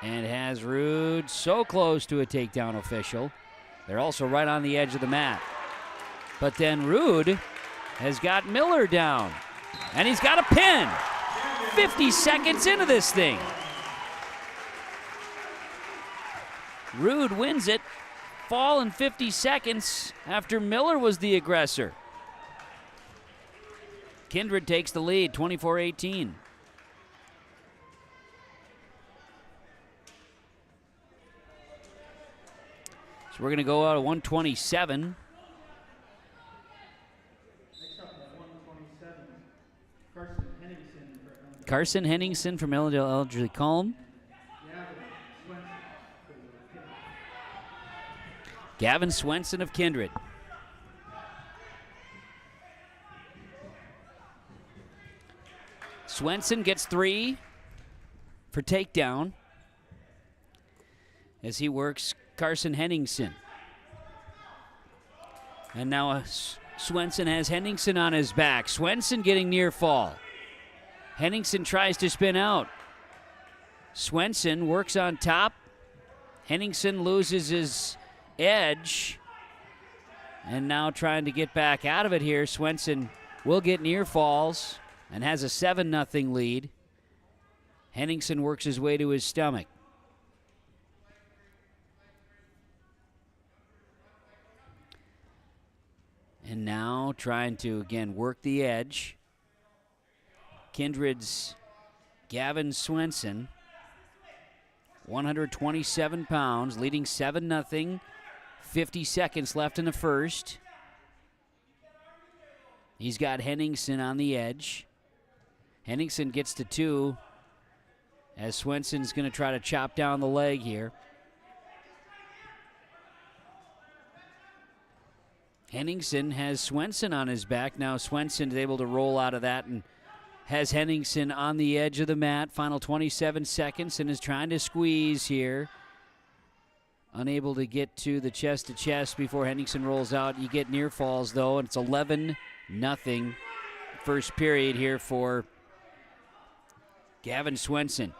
and has Rude so close to a takedown official. They're also right on the edge of the mat. But then Rude has got Miller down, and he's got a pin. 50 seconds into this thing. Rude wins it. Fall in 50 seconds after Miller was the aggressor. Kindred takes the lead, 24-18. So we're going to go out at 127. Carson Henningsen from Ellendale, Edgeley, Kulm. Gavin Swenson of Kindred. Swenson gets 3 for takedown as he works Carson Henningsen. And now Swenson has Henningsen on his back. Swenson getting near fall. Henningsen tries to spin out. Swenson works on top. Henningsen loses his edge. And now trying to get back out of it here. Swenson will get near falls and has a 7-0 lead. Henningsen works his way to his stomach. And now trying to, again, work the edge. Kindred's Gavin Swenson, 127 pounds, leading 7-0. 50 seconds left in the first. He's got Henningsen on the edge. Henningsen gets to 2 as Swenson's going to try to chop down the leg here. Henningsen has Swenson on his back. Now Swenson is able to roll out of that and has Henningsen on the edge of the mat. Final 27 seconds and is trying to squeeze here. Unable to get to the chest-to-chest before Henningsen rolls out. You get near falls, though, and it's 11-0 first period here for Gavin Swenson.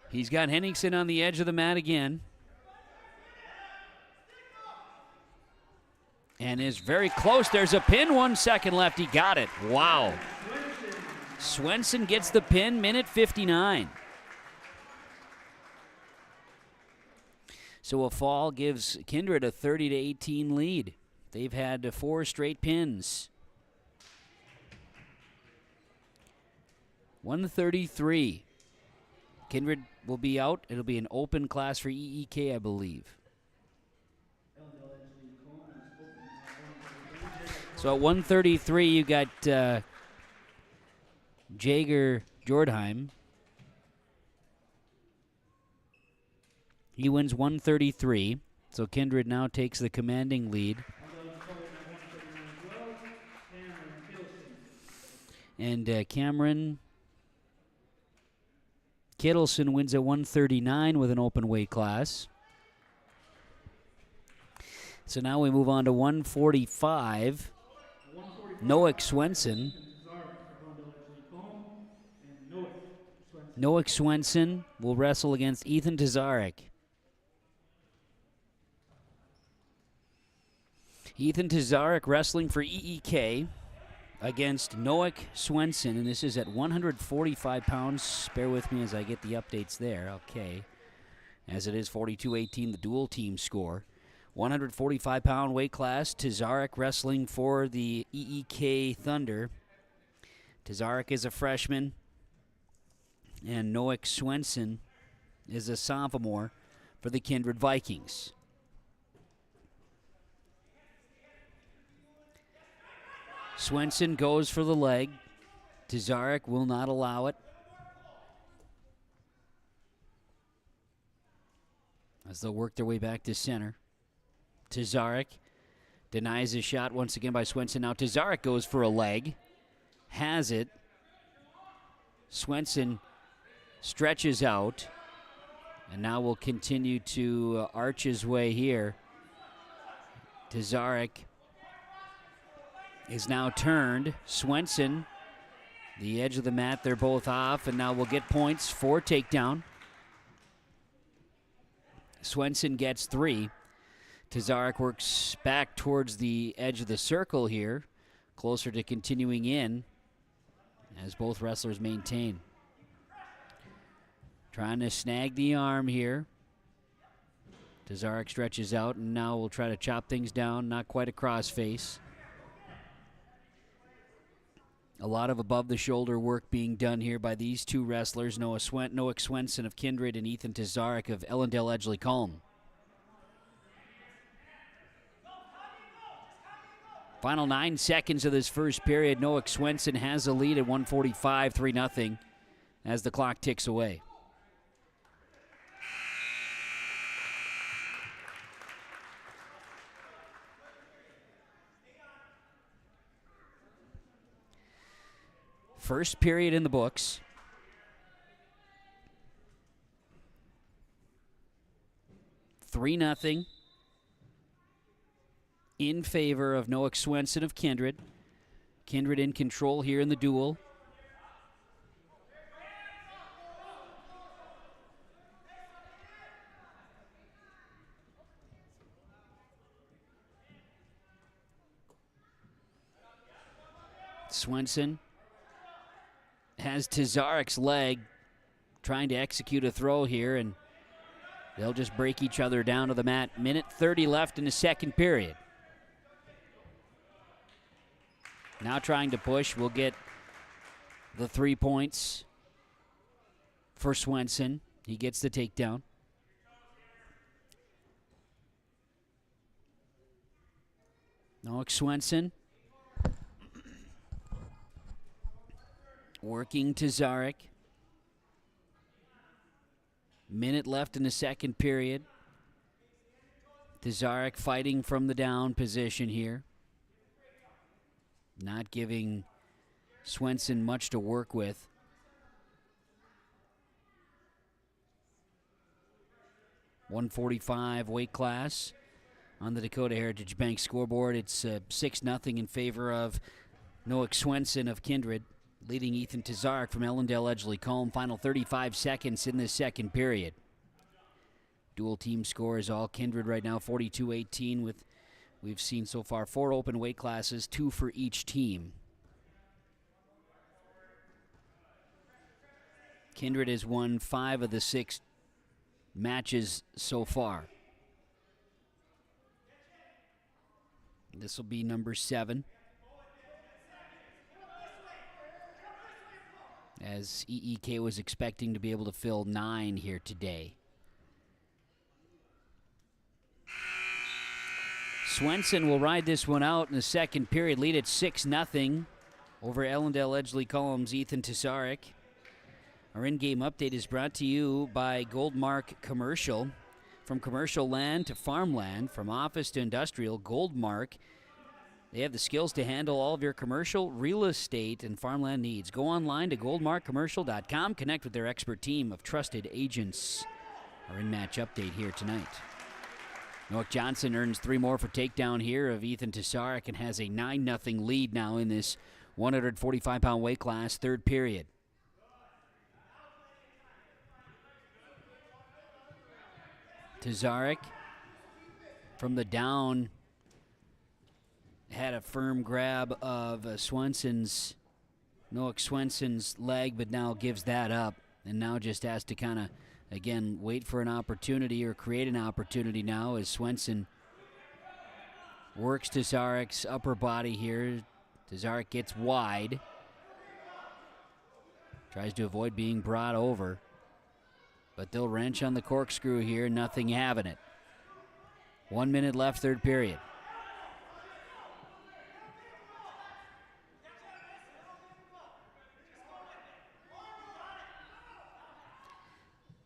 He's got Henningsen on the edge of the mat again. And is very close. There's a pin, 1 second left. He got it. Wow. Swenson gets the pin, minute 59. So a fall gives Kindred a 30-18 lead. They've had 4 straight pins. 1:33. Kindred will be out. It'll be an open class for EEK, I believe. So at 1:33, you got Jager Jordheim. He wins 1:33. So Kindred now takes the commanding lead. And Cameron Kittleson wins at 139 with an open weight class. So now we move on to 145. Noak Swenson. Noak Swenson will wrestle against Ethan Tazarek. Ethan Tazarek wrestling for EEK against Noak Swenson, and this is at 145 pounds. Bear with me as I get the updates there. Okay. As it is 42-18, the dual team score. 145-pound weight class, Tazarek wrestling for the EEK Thunder. Tazarek is a freshman, and Noak Swenson is a sophomore for the Kindred Vikings. Swenson goes for the leg. Tazarek will not allow it, as they'll work their way back to center. Tazarek denies his shot once again by Swenson. Now Tazarek goes for a leg. Has it. Swenson stretches out. And now will continue to arch his way here. Tazarek is now turned. Swenson, the edge of the mat, they're both off. And now we'll get points for takedown. Swenson gets 3. Tazarek works back towards the edge of the circle here, closer to continuing in, as both wrestlers maintain. Trying to snag the arm here. Tazarek stretches out, and now we'll try to chop things down. Not quite a crossface. A lot of above-the-shoulder work being done here by these two wrestlers, Noak Swenson of Kindred and Ethan Tazarek of Ellendale Edgeley Kulm. Final 9 seconds of this first period. Noak Swenson has a lead at 145, 3-0, as the clock ticks away. First period in the books. Three 0 in favor of Noak Swenson of Kindred. Kindred in control here in the duel. Swenson has Tazarek's leg, trying to execute a throw here, and they'll just break each other down to the mat. Minute 30 left in the second period. Now trying to push. We'll get the 3 points for Swenson. He gets the takedown. Noak Swenson working Tazarek. Minute left in the second period. Tazarek fighting from the down position here. Not giving Swenson much to work with. .145 weight class on the Dakota Heritage Bank scoreboard. It's 6-0 in favor of Noah Swenson of Kindred, leading Ethan Tazarek from Ellendale Edgeley Kulm. Final 35 seconds in this second period. Dual team scores all Kindred right now, 42-18 with, we've seen so far 4 open weight classes, 2 for each team. Kindred has won 5 of the 6 matches so far. This will be number 7. As EEK was expecting to be able to fill 9 here today. Swenson will ride this one out in the second period, lead at 6-0 over Ellendale Edgeley Kulm's Ethan Tazarek. Our in-game update is brought to you by Goldmark Commercial. From commercial land to farmland, from office to industrial, Goldmark, they have the skills to handle all of your commercial, real estate, and farmland needs. Go online to goldmarkcommercial.com. Connect with their expert team of trusted agents. Our in-match update here tonight. Noah Johnson earns 3 more for takedown here of Ethan Tazarek and has a 9-0 lead now in this 145-pound weight class, third period. Tazarek from the down had a firm grab of Noah Swenson's leg, but now gives that up and now just has to kind of, again, wait for an opportunity or create an opportunity now as Swenson works Tazarek's upper body here. Tazarek gets wide. Tries to avoid being brought over. But they'll wrench on the corkscrew here, nothing having it. 1 minute left, third period.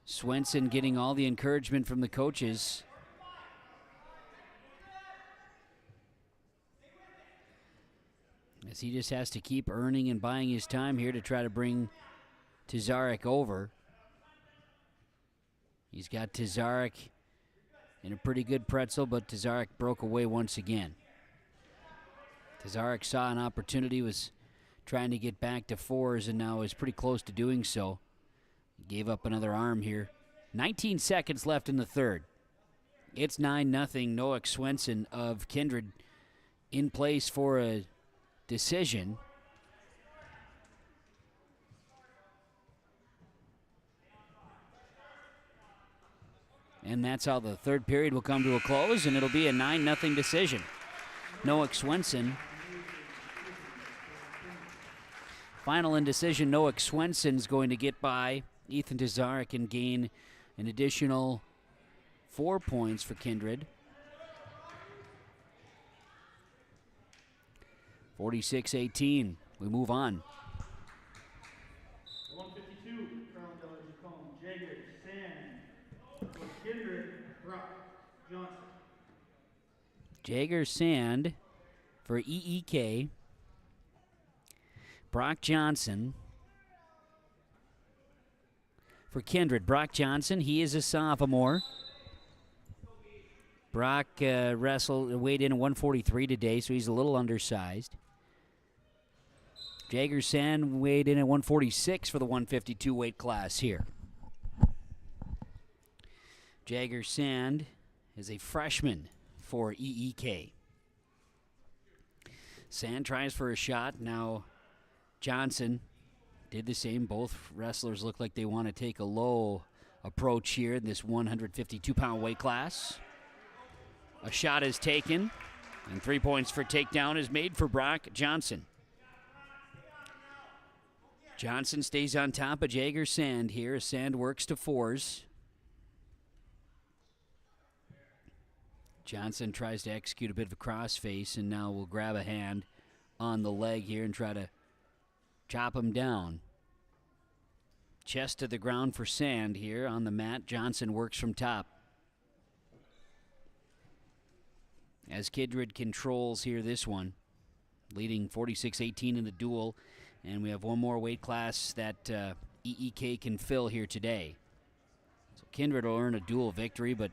Swenson getting all the encouragement from the coaches. As he just has to keep earning and buying his time here to try to bring Tazarek over. He's got Tazarek in a pretty good pretzel, but Tazarek broke away once again. Tazarek saw an opportunity, was trying to get back to 4s, and now is pretty close to doing so. Gave up another arm here. 19 seconds left in the third. It's 9-0. Noah Swenson of Kindred in place for a decision. And that's how the third period will come to a close, and it'll be a 9-0 decision. Noah Swenson. Final indecision, Noah Swenson's going to get by Ethan Tazarek and gain an additional 4 points for Kindred. 46-18. We move on. 152, Colonel Dillard, Kulm, Jager, Sand. For Kindred, Brock Johnson. Jager Sand for EEK. Brock Johnson for Kindred. Brock Johnson, he is a sophomore. Brock weighed in at 143 today, so he's a little undersized. Jager Sand weighed in at 146 for the 152 weight class here. Jager Sand is a freshman for EEK. Sand tries for a shot. Now Johnson did the same. Both wrestlers look like they want to take a low approach here in this 152-pound weight class. A shot is taken, and 3 points for takedown is made for Brock Johnson. Johnson stays on top of Jager Sand here as Sand works to 4s. Johnson tries to execute a bit of a crossface and now will grab a hand on the leg here and try to chop him down. Chest to the ground for Sand here on the mat. Johnson works from top. as Kindred controls here this one, leading 46-18 in the duel. And we have one more weight class that EEK can fill here today. So Kindred will earn a dual victory, but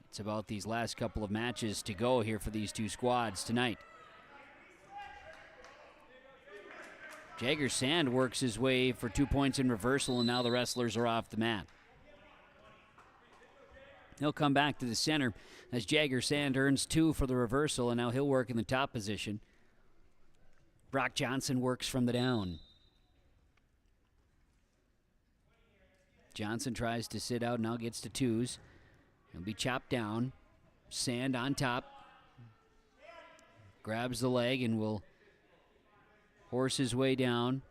it's about these last couple of matches to go here for these two squads tonight. Jagger Sand works his way for 2 points in reversal, and now the wrestlers are off the mat. He'll come back to the center as Jagger Sand earns 2 for the reversal, and now he'll work in the top position. Brock Johnson works from the down. Johnson tries to sit out, now gets to 2s. He'll be chopped down. Sand on top. Grabs the leg and will horse his way down.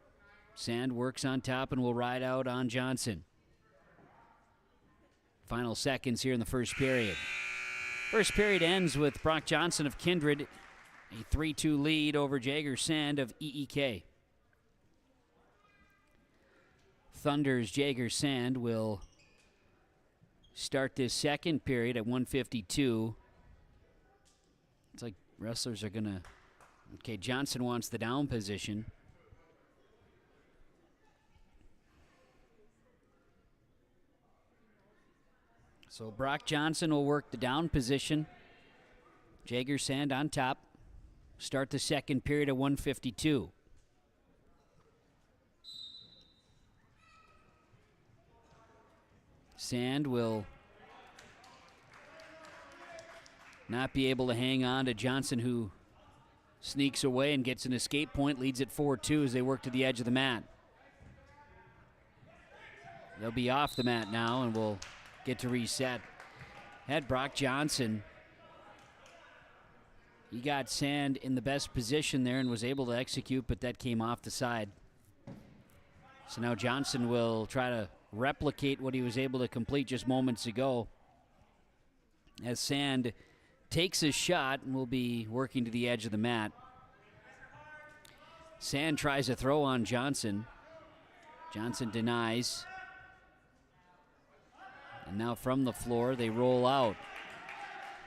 Sand works on top and will ride out on Johnson. Final seconds here in the first period. First period ends with Brock Johnson of Kindred, a 3-2 lead over Jagger Sand of EEK. Thunder's Jagger Sand will start this second period at 1:52. It's like wrestlers are gonna... Okay, Johnson wants the down position. So Brock Johnson will work the down position. Jagger Sand on top. Start the second period at 1:52. Sand will not be able to hang on to Johnson, who sneaks away and gets an escape point, leads at 4-2 as they work to the edge of the mat. They'll be off the mat now and will get to reset. Had Brock Johnson. He got Sand in the best position there and was able to execute, but that came off the side. So now Johnson will try to replicate what he was able to complete just moments ago, as Sand takes a shot and will be working to the edge of the mat. Sand tries a throw on Johnson. Johnson denies. And now from the floor, they roll out.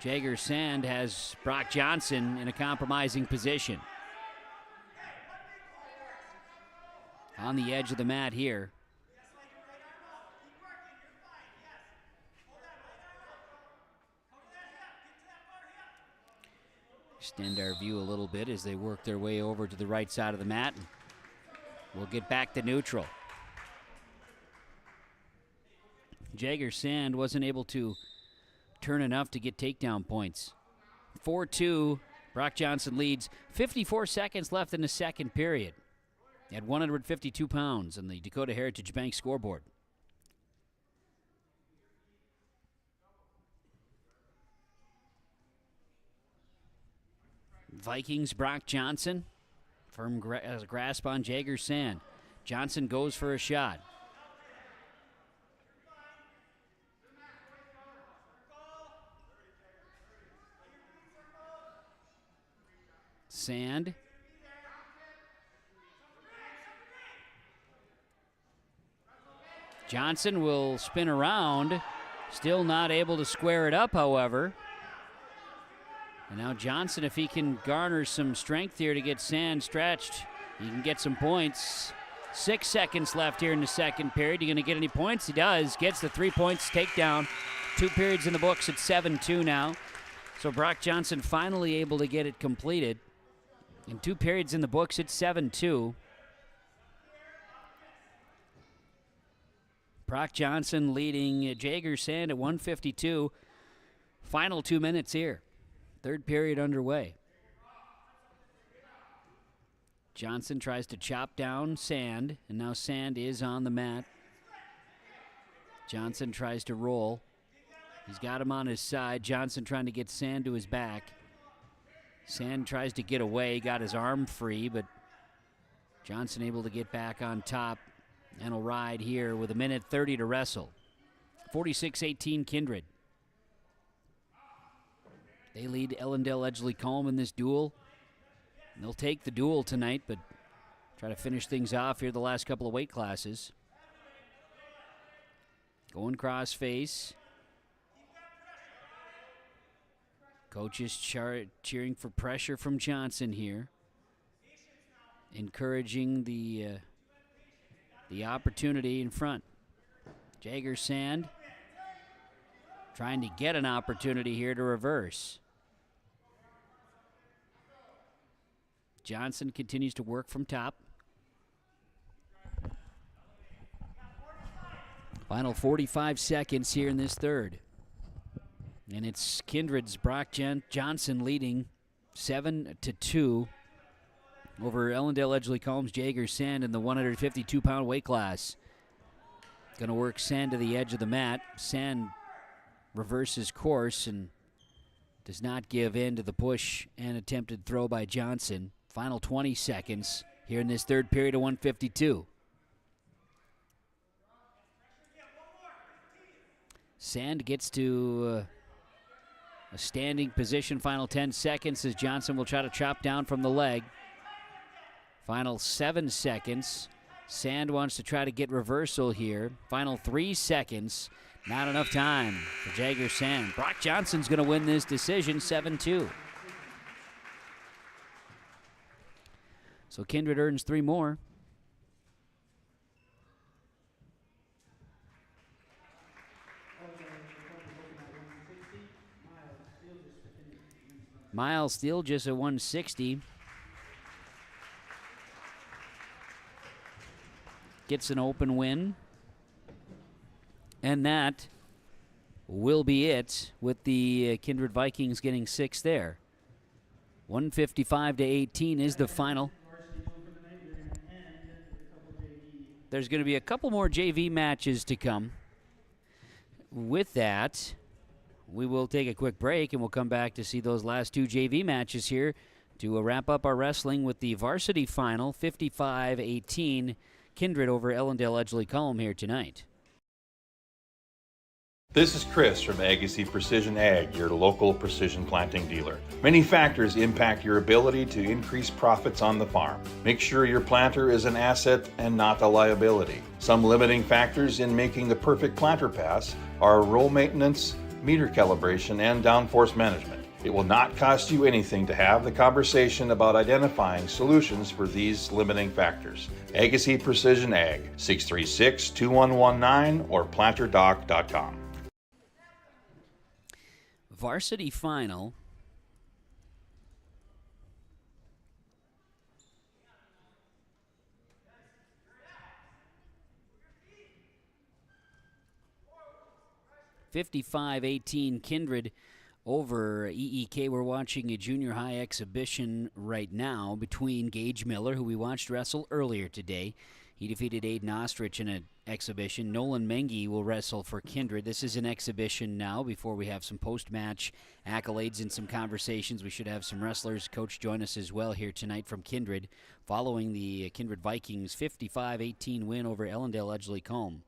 Jagger Sand has Brock Johnson in a compromising position. On the edge of the mat here. Extend our view a little bit as they work their way over to the right side of the mat. We'll get back to neutral. Jagger Sand wasn't able to turn enough to get takedown points. 4-2, Brock Johnson leads. 54 seconds left in the second period at 152 pounds on the Dakota Heritage Bank scoreboard. Vikings, Brock Johnson. Firm grasp on Jagger Sand. Johnson goes for a shot. Sand. Johnson will spin around. Still not able to square it up, however. And now Johnson, if he can garner some strength here to get Sand stretched, he can get some points. 6 seconds left here in the second period. You going to get any points? He does. Gets the 3 points takedown. 2 periods in the books at 7-2 now. So Brock Johnson finally able to get it completed. In 2 periods in the books, it's 7-2. Brock Johnson leading Jagger Sand at 152. Final 2 minutes here. Third period underway. Johnson tries to chop down Sand, and now Sand is on the mat. Johnson tries to roll. He's got him on his side. Johnson trying to get Sand to his back. Sand tries to get away, got his arm free, but Johnson able to get back on top and will ride here with 1:30 to wrestle. 46-18 Kindred. They lead Ellendale Edgeley Kulm in this duel. And they'll take the duel tonight, but try to finish things off here the last couple of weight classes. Going cross face. Coaches cheering for pressure from Johnson here, encouraging the opportunity in front. Jagger Sand trying to get an opportunity here to reverse. Johnson continues to work from top. Final 45 seconds here in this third. And it's Kindred's Brock Johnson leading 7-2 over Ellendale Edgeley Kulm's Jagger Sand in the 152-pound weight class. Going to work Sand to the edge of the mat. Sand reverses course and does not give in to the push and attempted throw by Johnson. Final 20 seconds here in this third period of 152. Sand gets to a standing position. Final 10 seconds as Johnson will try to chop down from the leg. Final 7 seconds. Sand wants to try to get reversal here. Final 3 seconds. Not enough time for Jagger Sand. Brock Johnson's going to win this decision 7-2. So Kindred earns 3 more. Miles Steele just at 160. Gets an open win. And that will be it with the Kindred Vikings getting 6 there. 155-18 is the final. There's going to be a couple more JV matches to come. With that, we will take a quick break, and we'll come back to see those last 2 JV matches here to wrap up our wrestling with the varsity final, 55-18, Kindred over Ellendale Edgeley Kulm here tonight. This is Chris from Agassiz Precision Ag, your local precision planting dealer. Many factors impact your ability to increase profits on the farm. Make sure your planter is an asset and not a liability. Some limiting factors in making the perfect planter pass are row maintenance, meter calibration, and downforce management. It will not cost you anything to have the conversation about identifying solutions for these limiting factors. Agassiz Precision Ag, 636-2119 or planterdoc.com. Varsity final. (55-18) Kindred over EEK. We're watching a junior high exhibition right now between Gage Miller, who we watched wrestle earlier today. He defeated Aiden Ostrich in an exhibition. Nolan Mengi will wrestle for Kindred. This is an exhibition now before we have some post-match accolades and some conversations. We should have some wrestlers. Coach join us as well here tonight from Kindred following the Kindred Vikings 55-18 win over Ellendale Edgeley Kulm.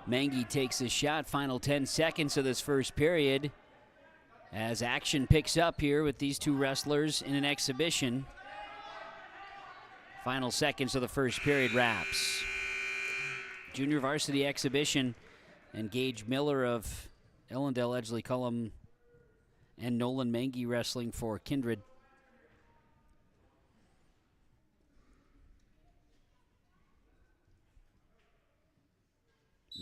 Mengi takes his shot. Final 10 seconds of this first period as action picks up here with these two wrestlers in an exhibition. Final seconds of the first period wraps. Junior varsity exhibition, and Gage Miller of Ellendale Edgeley Kulm and Nolan Mengi wrestling for Kindred.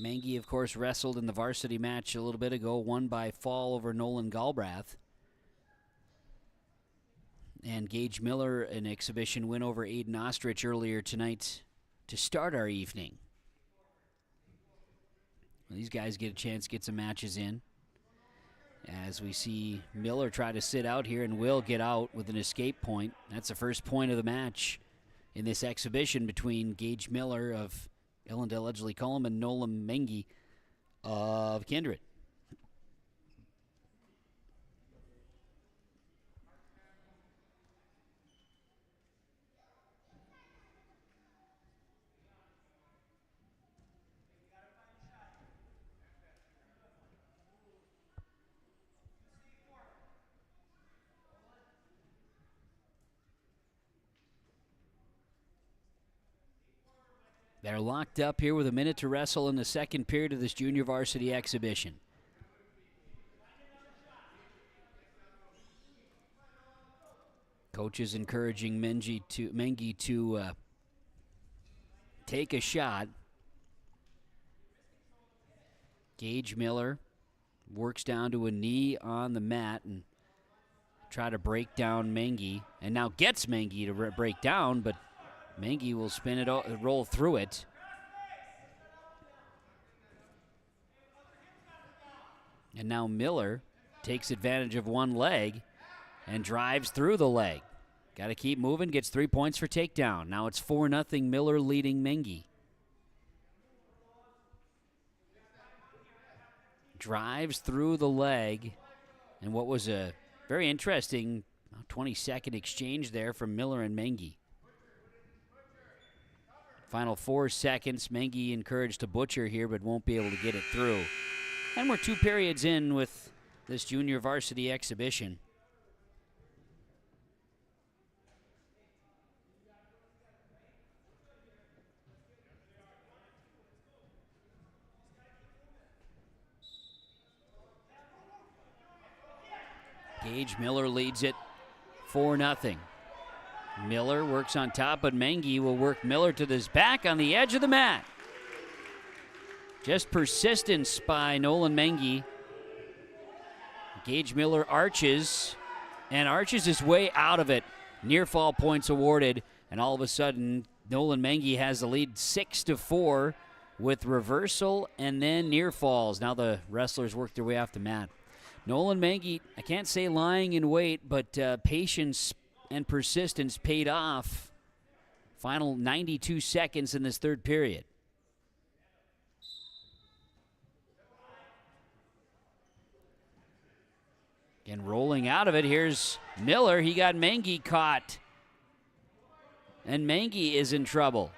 Mengi, of course, wrestled in the varsity match a little bit ago, won by fall over Nolan Galbraith. And Gage Miller, an exhibition win over Aiden Ostrich earlier tonight to start our evening. Well, these guys get a chance to get some matches in. as we see Miller try to sit out here and will get out with an escape point. That's the first point of the match in this exhibition between Gage Miller of Ellendale Edgeley Kulm and Nolan Mengi of Kindred. They're locked up here with a minute to wrestle in the second period of this junior varsity exhibition. Coach is encouraging Mengi to take a shot. Gage Miller works down to a knee on the mat and try to break down Mengi, and now gets Mengi to break down, but Mengi will spin it, roll through it. And now Miller takes advantage of one leg and drives through the leg. Got to keep moving, gets 3 points for takedown. Now it's 4-0, Miller leading Mengi. Drives through the leg, and what was a very interesting 20-second exchange there from Miller and Mengi. Final 4 seconds. Mengi encouraged to butcher here, but won't be able to get it through. And we're 2 periods in with this junior varsity exhibition. Gage Miller leads it 4-0. Miller works on top, but Mengi will work Miller to his back on the edge of the mat. Just persistence by Nolan Mengi. Gage Miller arches his way out of it. Near fall points awarded, and all of a sudden, Nolan Mengi has the lead 6-4 with reversal and then near falls. Now the wrestlers work their way off the mat. Nolan Mengi, I can't say lying in wait, but patience and persistence paid off. Final 92 seconds in this third period. And rolling out of it, here's Miller. He got Mengi caught. And Mengi is in trouble.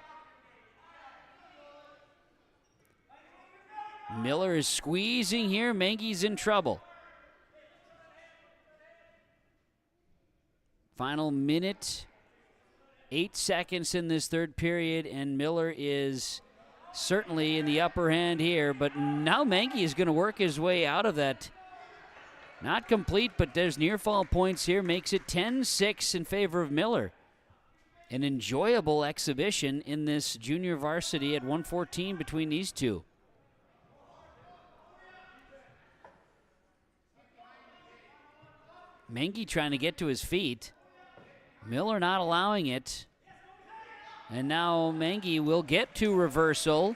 Miller is squeezing here. Mengi's in trouble. Final minute, 8 seconds in this third period, and Miller is certainly in the upper hand here, but now Mengi is going to work his way out of that. Not complete, but there's near fall points here, makes it 10-6 in favor of Miller. An enjoyable exhibition in this junior varsity at 114 between these two. Mengi trying to get to his feet. Miller not allowing it. And now Mengi will get to reversal.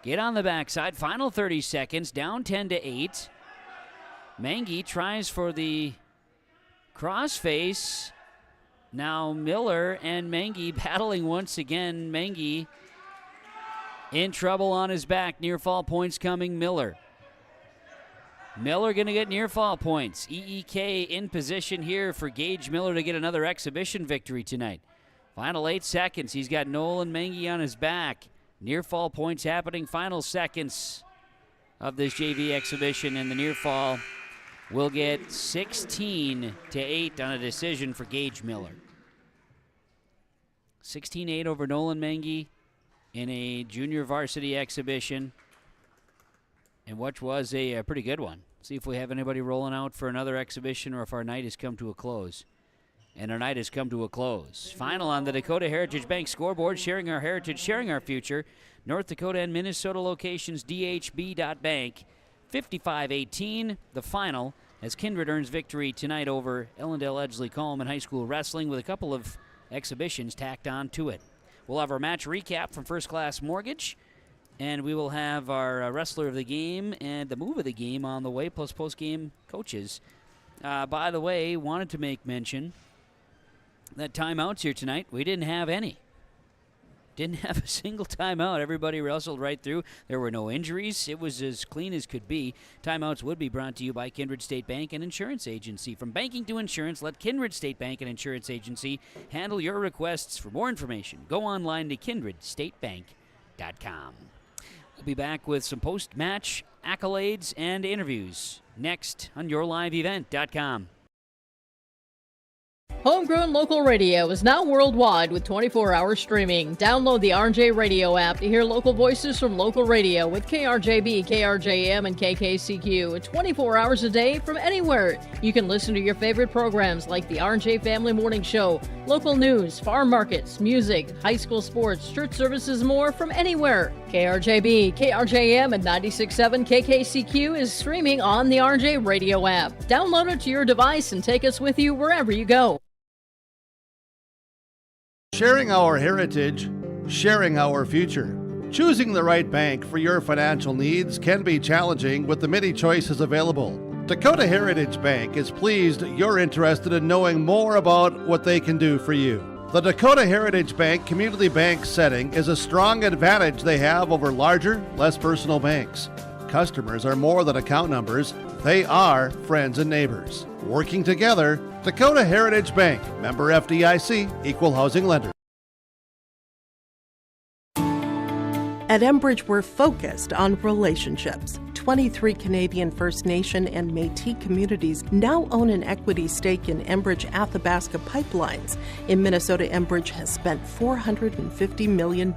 Get on the backside. Final 30 seconds. Down 10-8. Mengi tries for the crossface. Now Miller and Mengi battling once again. Mengi in trouble on his back. Near fall points coming. Miller going to get near fall points. EEK in position here for Gage Miller to get another exhibition victory tonight. Final 8 seconds. He's got Nolan Mengi on his back. Near fall points happening. Final seconds of this JV exhibition, and the near fall will get 16-8 on a decision for Gage Miller. 16-8 over Nolan Mengi in a junior varsity exhibition, and what was a pretty good one. See if we have anybody rolling out for another exhibition or if our night has come to a close. And our night has come to a close. Final on the Dakota Heritage Bank scoreboard, sharing our heritage, sharing our future. North Dakota and Minnesota locations, dhb.bank. 55-18, the final, as Kindred earns victory tonight over Ellendale Edgeley Kulm in high school wrestling with a couple of exhibitions tacked on to it. We'll have our match recap from First Class Mortgage And we will have our wrestler of the game and the move of the game on the way, plus post-game coaches. By the way, wanted to make mention that timeouts here tonight, we didn't have any. Didn't have a single timeout. Everybody wrestled right through. There were no injuries. It was as clean as could be. Timeouts would be brought to you by Kindred State Bank and Insurance Agency. From banking to insurance, let Kindred State Bank and Insurance Agency handle your requests. For more information, go online to kindredstatebank.com. We'll be back with some post-match accolades and interviews next on yourliveevent.com. Homegrown local radio is now worldwide with 24-hour streaming. Download the RJ Radio app to hear local voices from local radio with KRJB, KRJM, and KKCQ 24 hours a day from anywhere. You can listen to your favorite programs like the RJ Family Morning Show, local news, farm markets, music, high school sports, church services, more from anywhere. KRJB, KRJM, and 96.7 KKCQ is streaming on the RJ Radio app. Download it to your device and take us with you wherever you go. Sharing our heritage, sharing our future. Choosing the right bank for your financial needs can be challenging with the many choices available. Dakota Heritage Bank is pleased you're interested in knowing more about what they can do for you. The Dakota Heritage Bank community bank setting is a strong advantage they have over larger, less personal banks. Customers are more than account numbers, they are friends and neighbors. Working together, Dakota Heritage Bank, member FDIC, equal housing lender. At Enbridge, we're focused on relationships. 23 Canadian First Nation and Métis communities now own an equity stake in Enbridge Athabasca Pipelines. In Minnesota, Enbridge has spent $450 million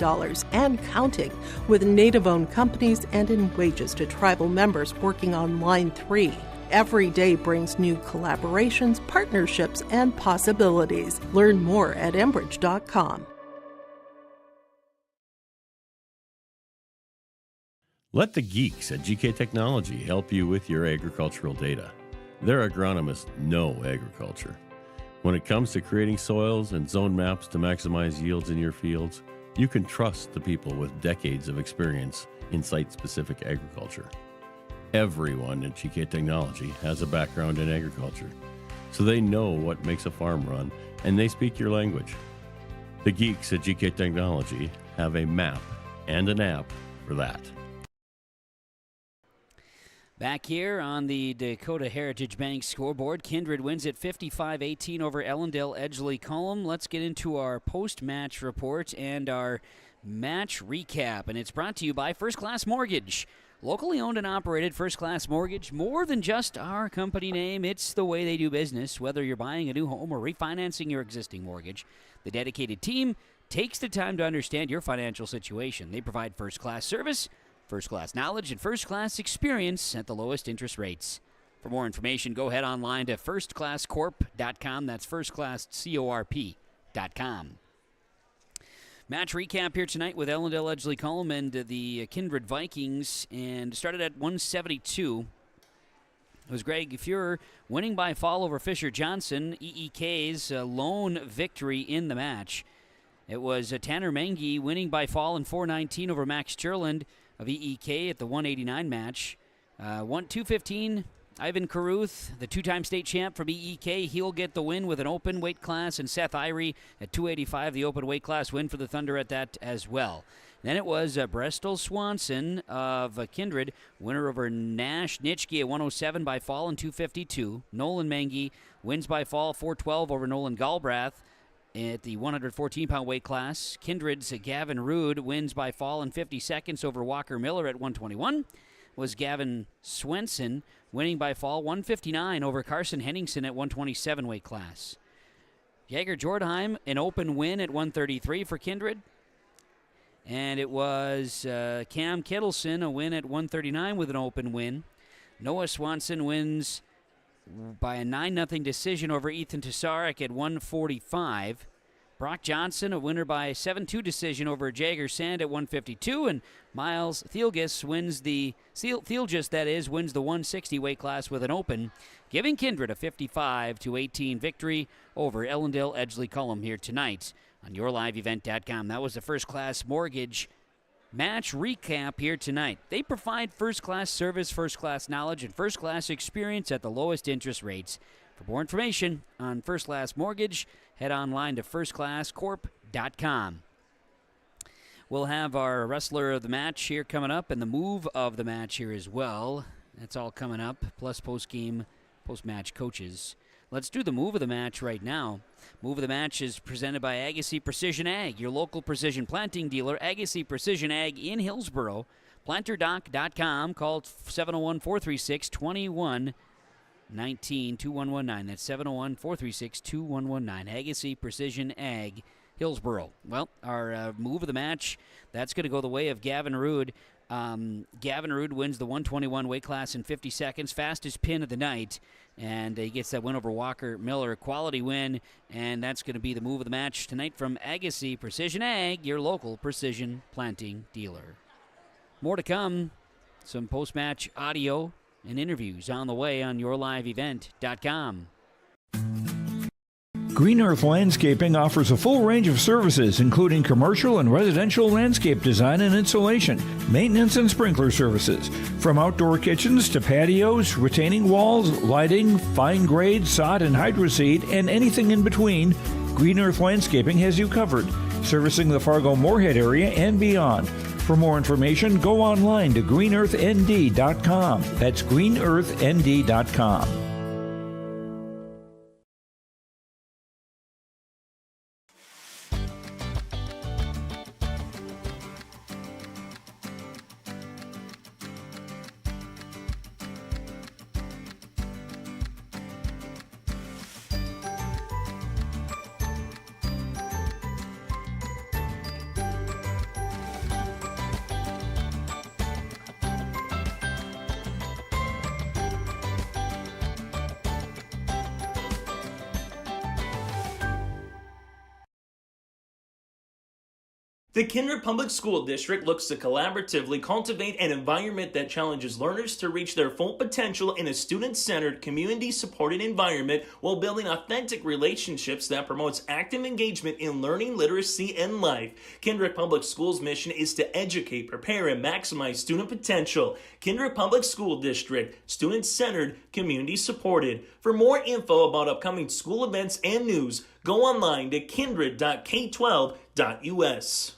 and counting with Native-owned companies and in wages to tribal members working on Line 3. Every day brings new collaborations, partnerships, and possibilities. Learn more at Enbridge.com. Let the geeks at GK Technology help you with your agricultural data. Their agronomists know agriculture. When it comes to creating soils and zone maps to maximize yields in your fields, you can trust the people with decades of experience in site-specific agriculture. Everyone at GK Technology has a background in agriculture, so they know what makes a farm run, and they speak your language. The geeks at GK Technology have a map and an app for that. Back here on the Dakota Heritage Bank scoreboard, Kindred wins at 55-18 over Ellendale Edgeley Kulm. Let's get into our post-match report and our match recap, and it's brought to you by First Class Mortgage. Locally owned and operated First Class Mortgage, more than just our company name, it's the way they do business. Whether you're buying a new home or refinancing your existing mortgage, the dedicated team takes the time to understand your financial situation. They provide first-class service, first-class knowledge, and first-class experience at the lowest interest rates. For more information, go head online to firstclasscorp.com. That's firstclasscorp.com. Match recap here tonight with Ellendale Edgeley Kulm and the Kindred Vikings, and started at 172. It was Greg Fuhrer winning by fall over Fisher Johnson, EEK's lone victory in the match. It was Tanner Mengi winning by fall in 419 over Max Cherland of EEK at the 189 match. 215. Ivan Caruth, the two-time state champ from EEK, he'll get the win with an open weight class, and Seth Irie at 285, the open weight class win for the Thunder at that as well. Then it was Brestel Swanson of Kindred, winner over Nash Nitschke at 107 by fall in 252. Nolan Mengi wins by fall 412 over Nolan Galbraith at the 114-pound weight class. Kindred's Gavin Rude wins by fall in 50 seconds over Walker Miller at 121. Was Gavin Swenson winning by fall 159 over Carson Henningsen at 127 weight class. Jaeger Jordheim, an open win at 133 for Kindred. And it was Cam Kittleson, a win at 139 with an open win. Noah Swanson wins by a 9-0 decision over Ethan Tesarek at 145. Brock Johnson, a winner by 7-2 decision over Jagger Sand at 152, and Miles Thielgis wins the 160 weight class with an open, giving Kindred a 55-18 victory over Ellendale Edgeley Kulm here tonight on yourliveevent.com. That was the First Class Mortgage match recap here tonight. They provide first-class service, first-class knowledge, and first-class experience at the lowest interest rates. For more information on First Class Mortgage, head online to firstclasscorp.com. We'll have our wrestler of the match here coming up and the move of the match here as well. That's all coming up, plus post-game, post-match coaches. Let's do the move of the match right now. Move of the match is presented by Agassiz Precision Ag, your local precision planting dealer. Agassiz Precision Ag in Hillsboro. PlanterDoc.com. Call 701-436-2119, 2119. That's 701-436-2119. Agassiz Precision Ag, Hillsboro. Well, our move of the match, that's going to go the way of Gavin Rood. Gavin Rood wins the 121 weight class in 50 seconds, fastest pin of the night, and he gets that win over Walker Miller. Quality win, and that's going to be the move of the match tonight from Agassiz Precision Ag, your local precision planting dealer. More to come, some post-match audio and interviews on the way on yourliveevent.com. Green Earth Landscaping offers a full range of services, including commercial and residential landscape design and installation, maintenance and sprinkler services. From outdoor kitchens to patios, retaining walls, lighting, fine grade, sod and hydroseed, and anything in between, Green Earth Landscaping has you covered, servicing the Fargo-Moorhead area and beyond. For more information, go online to greenearthnd.com. That's greenearthnd.com. The Kindred Public School District looks to collaboratively cultivate an environment that challenges learners to reach their full potential in a student-centered, community-supported environment while building authentic relationships that promotes active engagement in learning, literacy, and life. Kindred Public Schools' mission is to educate, prepare, and maximize student potential. Kindred Public School District, student-centered, community-supported. For more info about upcoming school events and news, go online to kindred.k12.us.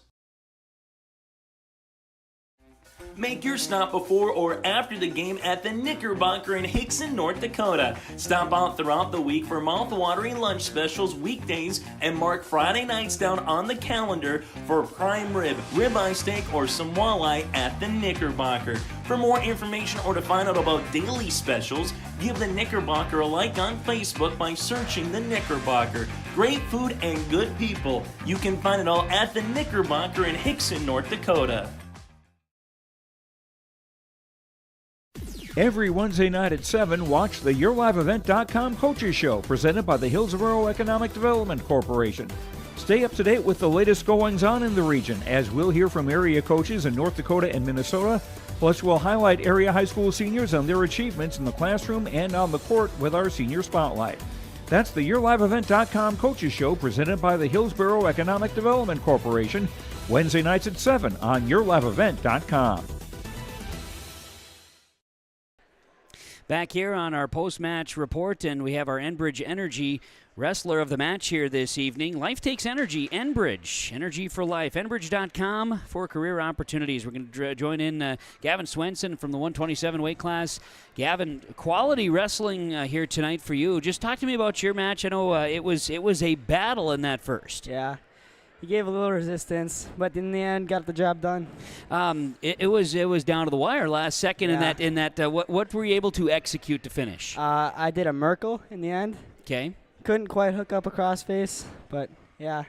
Make your stop before or after the game at the Knickerbocker in Hickson, North Dakota. Stop out throughout the week for mouth-watering lunch specials weekdays and mark Friday nights down on the calendar for prime rib, ribeye steak, or some walleye at the Knickerbocker. For more information or to find out about daily specials, give the Knickerbocker a like on Facebook by searching the Knickerbocker. Great food and good people. You can find it all at the Knickerbocker in Hickson, North Dakota. Every Wednesday night at 7, watch the YourLiveEvent.com Coaches Show, presented by the Hillsboro Economic Development Corporation. Stay up to date with the latest goings-on in the region, as we'll hear from area coaches in North Dakota and Minnesota. Plus, we'll highlight area high school seniors and their achievements in the classroom and on the court with our Senior Spotlight. That's the YourLiveEvent.com Coaches Show, presented by the Hillsboro Economic Development Corporation, Wednesday nights at 7 on YourLiveEvent.com. Back here on our post-match report, and we have our Enbridge Energy wrestler of the match here this evening. Life takes energy. Enbridge, energy for life. Enbridge.com for career opportunities. We're going to join in Gavin Swenson from the 127 weight class. Gavin, quality wrestling here tonight for you. Just talk to me about your match. I know it was a battle in that first. Yeah. He gave a little resistance, but in the end, got the job done. It was down to the wire last second. Yeah. In that, what were you able to execute to finish? I did a Merkle in the end. Okay. Couldn't quite hook up a crossface, but yeah.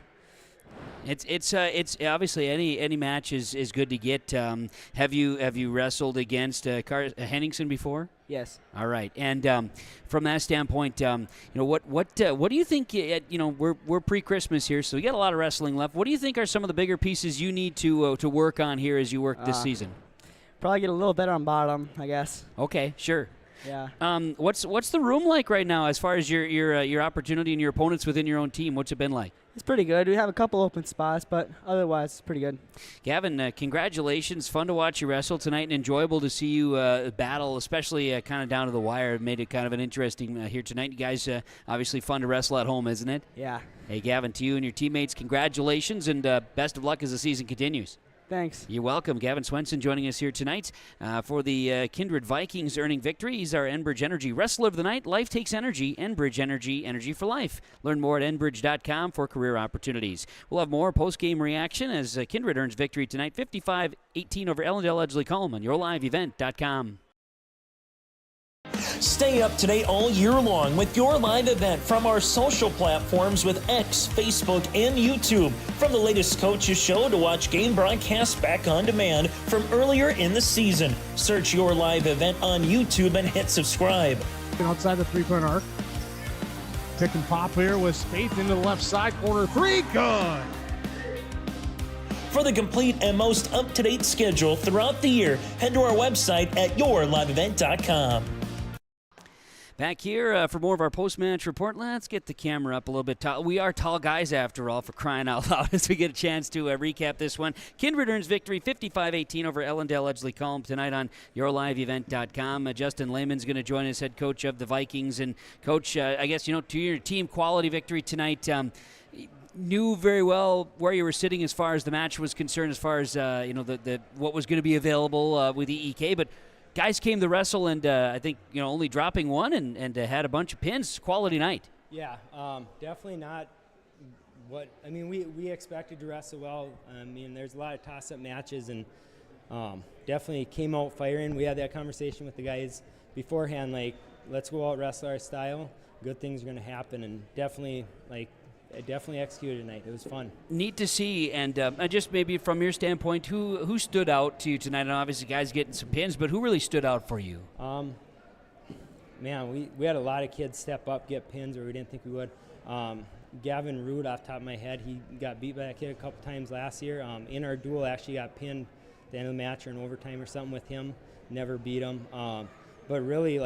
It's obviously any match is good to get. Have you wrestled against Henningsen before? Yes. All right, and from that standpoint, what do you think? We're pre-Christmas here, so we got a lot of wrestling left. What do you think are some of the bigger pieces you need to work on here as you work this season? Probably get a little better on bottom, I guess. Okay, sure. Yeah. What's the room like right now as far as your opportunity and your opponents within your own team? What's it been like? It's pretty good. We have a couple open spots, but otherwise it's pretty good. Gavin, congratulations. Fun to watch you wrestle tonight and enjoyable to see you battle, especially kind of down to the wire. It made it kind of an interesting here tonight. You guys, obviously fun to wrestle at home, isn't it? Yeah. Hey, Gavin, to you and your teammates, congratulations and best of luck as the season continues. Thanks. You're welcome. Gavin Swenson joining us here tonight for the Kindred Vikings earning victory. He's our Enbridge Energy Wrestler of the Night. Life takes energy. Enbridge Energy, energy for life. Learn more at enbridge.com for career opportunities. We'll have more post-game reaction as Kindred earns victory tonight, 55-18 over Ellendale Edgeley Kulm on yourliveevent.com. Stay up to date all year long with your live event from our social platforms with X, Facebook, and YouTube. From the latest coaches show to watch game broadcasts back on demand from earlier in the season. Search your live event on YouTube and hit subscribe. Outside the three-point arc. Pick and pop here with Spaeth into the left side corner. Three, good. For the complete and most up-to-date schedule throughout the year, head to our website at yourliveevent.com. Back here for more of our post-match report. Let's get the camera up a little bit tall. We are tall guys, after all, for crying out loud, as we get a chance to recap this one. Kindred earns victory 55-18 over Ellendale Edgeley Kulm tonight on yourliveevent.com. Justin Lehman's going to join us, head coach of the Vikings. And, Coach, I guess, to your team, quality victory tonight. Knew very well where you were sitting as far as the match was concerned, as far as, the what was going to be available with the EK, but guys came to wrestle, and I think only dropping one and had a bunch of pins. Quality night. Yeah, definitely not what we expected to wrestle well. There's a lot of toss-up matches, and definitely came out firing. We had that conversation with the guys beforehand, like, let's go out wrestle our style. Good things are going to happen, and definitely executed tonight. It was fun. Neat to see, and just maybe from your standpoint, who stood out to you tonight? And obviously, guys getting some pins, but who really stood out for you? We had a lot of kids step up, get pins, where we didn't think we would. Gavin Root, off the top of my head, he got beat by that kid a couple times last year. In our duel, actually got pinned at the end of the match or in overtime or something with him. Never beat him. But really,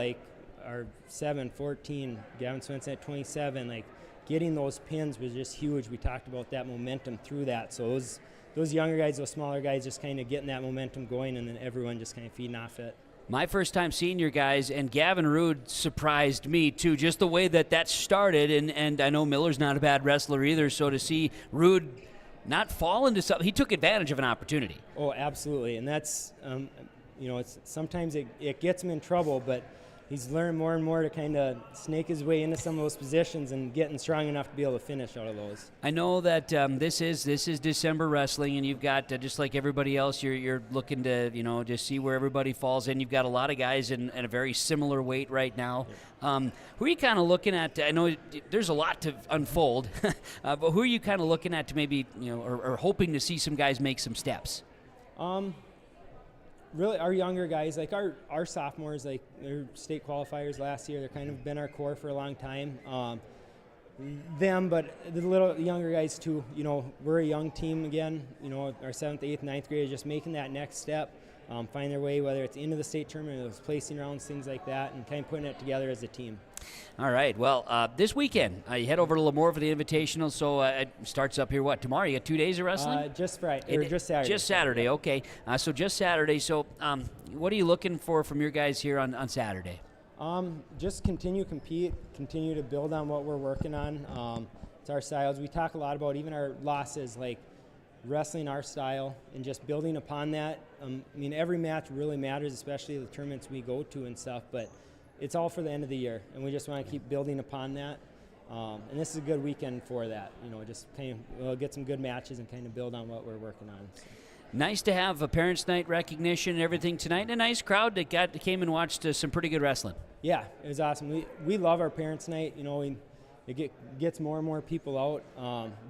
our 7-14, Gavin Swenson at 27, getting those pins was just huge. We talked about that momentum through that. So those younger guys, those smaller guys, just kind of getting that momentum going, and then everyone just kind of feeding off it. My first time seeing your guys, and Gavin Rood surprised me too, just the way that started. And I know Miller's not a bad wrestler either, so to see Rood not fall into something, he took advantage of an opportunity. Oh, absolutely. And that's, it's sometimes it gets him in trouble, but he's learned more and more to kind of snake his way into some of those positions and getting strong enough to be able to finish out of those. I know that this is December wrestling, and you've got just like everybody else, you're looking to just see where everybody falls in. You've got a lot of guys in a very similar weight right now. Yeah. Who are you kind of looking at? I know there's a lot to unfold, but who are you kind of looking at to maybe or hoping to see some guys make some steps? Really, our younger guys, our sophomores, they're state qualifiers last year. They're kind of been our core for a long time. But the little younger guys too. We're a young team again. Our 7th, 8th, 9th graders just making that next step, find their way, whether it's into the state tournament or those placing rounds, things like that, and kind of putting it together as a team. All right. Well, this weekend, you head over to Lemoore for the Invitational. So it starts up here, tomorrow? You got 2 days of wrestling? Just Friday, or just Saturday. Just Saturday, okay. So just Saturday. So what are you looking for from your guys here on Saturday? Just continue to compete, continue to build on what we're working on. It's our styles. We talk a lot about even our losses, wrestling our style and just building upon that. Every match really matters, especially the tournaments we go to and stuff, but it's all for the end of the year, and we just want to keep building upon that. And this is a good weekend for that. Just kind of get some good matches and kind of build on what we're working on. So. Nice to have a Parents' Night recognition and everything tonight, and a nice crowd that came and watched some pretty good wrestling. Yeah, it was awesome. We love our Parents' Night. It gets more and more people out.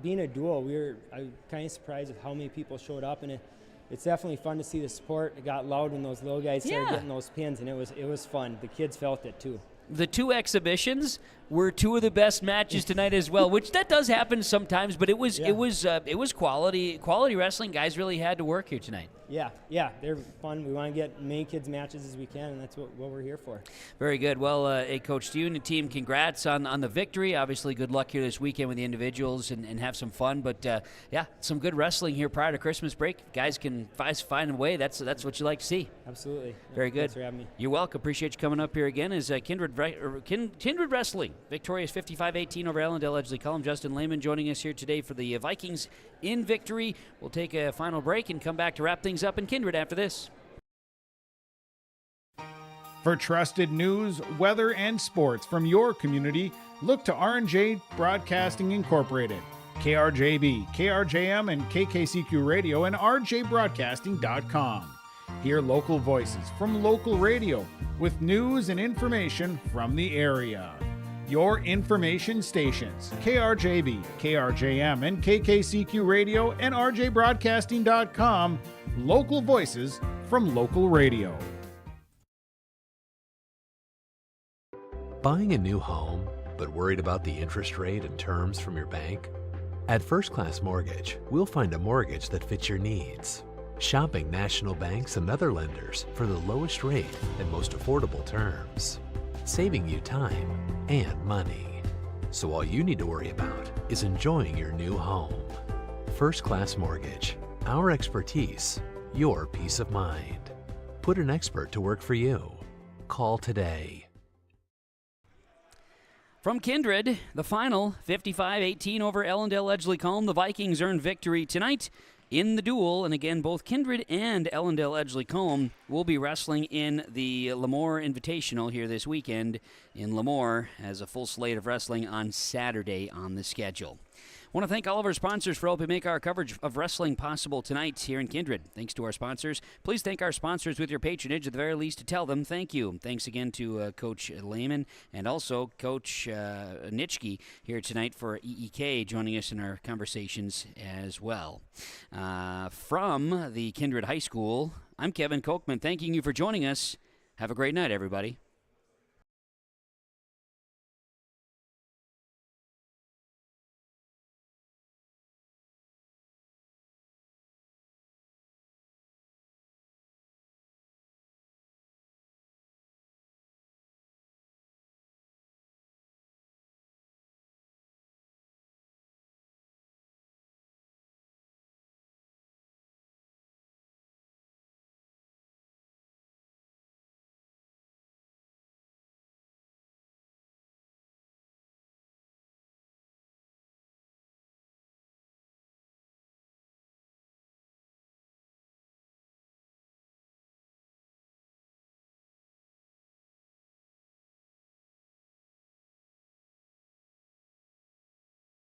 Being a duel, I'm kind of surprised with how many people showed up, and it's definitely fun to see the support. It got loud when those little guys started getting those pins, and it was fun. The kids felt it too. the two exhibitions were two of the best matches tonight as well, which that does happen sometimes, but it was quality wrestling. Guys really had to work here tonight. Yeah, they're fun. We want to get many kids matches as we can, and that's what we're here for. Very good. Well, hey, Coach, to you and the team, congrats on the victory. Obviously, good luck here this weekend with the individuals and have some fun. But, some good wrestling here prior to Christmas break. Guys can find a way. That's what you like to see. Absolutely. Very good. Thanks for having me. You're welcome. Appreciate you coming up here again as Kindred Wrestling. Victorious 55-18 over Ellendale Edgeley. Kulm. Justin Lehman joining us here today for the Vikings in victory. We'll take a final break and come back to wrap things up in Kindred after this. For trusted news, weather, and sports from your community, look to R&J Broadcasting Incorporated. KRJB, KRJM, and KKCQ Radio and rjbroadcasting.com. Hear local voices from local radio with news and information from the area. Your information stations, KRJB, KRJM, and KKCQ Radio and rjbroadcasting.com. Local voices from local radio. Buying a new home, but worried about the interest rate and terms from your bank? At First Class Mortgage, we'll find a mortgage that fits your needs. Shopping national banks and other lenders for the lowest rate and most affordable terms. Saving you time and money. So all you need to worry about is enjoying your new home. First Class Mortgage. Our expertise, your peace of mind. Put an expert to work for you. Call today. From Kindred, the final 55-18 over Ellendale Edgeley Kulm. The Vikings earned victory tonight in the duel, and again, both Kindred and Ellendale Edgeley Kulm will be wrestling in the Lemoore Invitational here this weekend in Lemoore, as a full slate of wrestling on Saturday on the schedule. I want to thank all of our sponsors for helping make our coverage of wrestling possible tonight here in Kindred. Thanks to our sponsors. Please thank our sponsors with your patronage, at the very least, to tell them thank you. Thanks again to Coach Lehman and also Coach Nitschke here tonight for EEK, joining us in our conversations as well. From the Kindred High School, I'm Kevin Kochman, thanking you for joining us. Have a great night, everybody.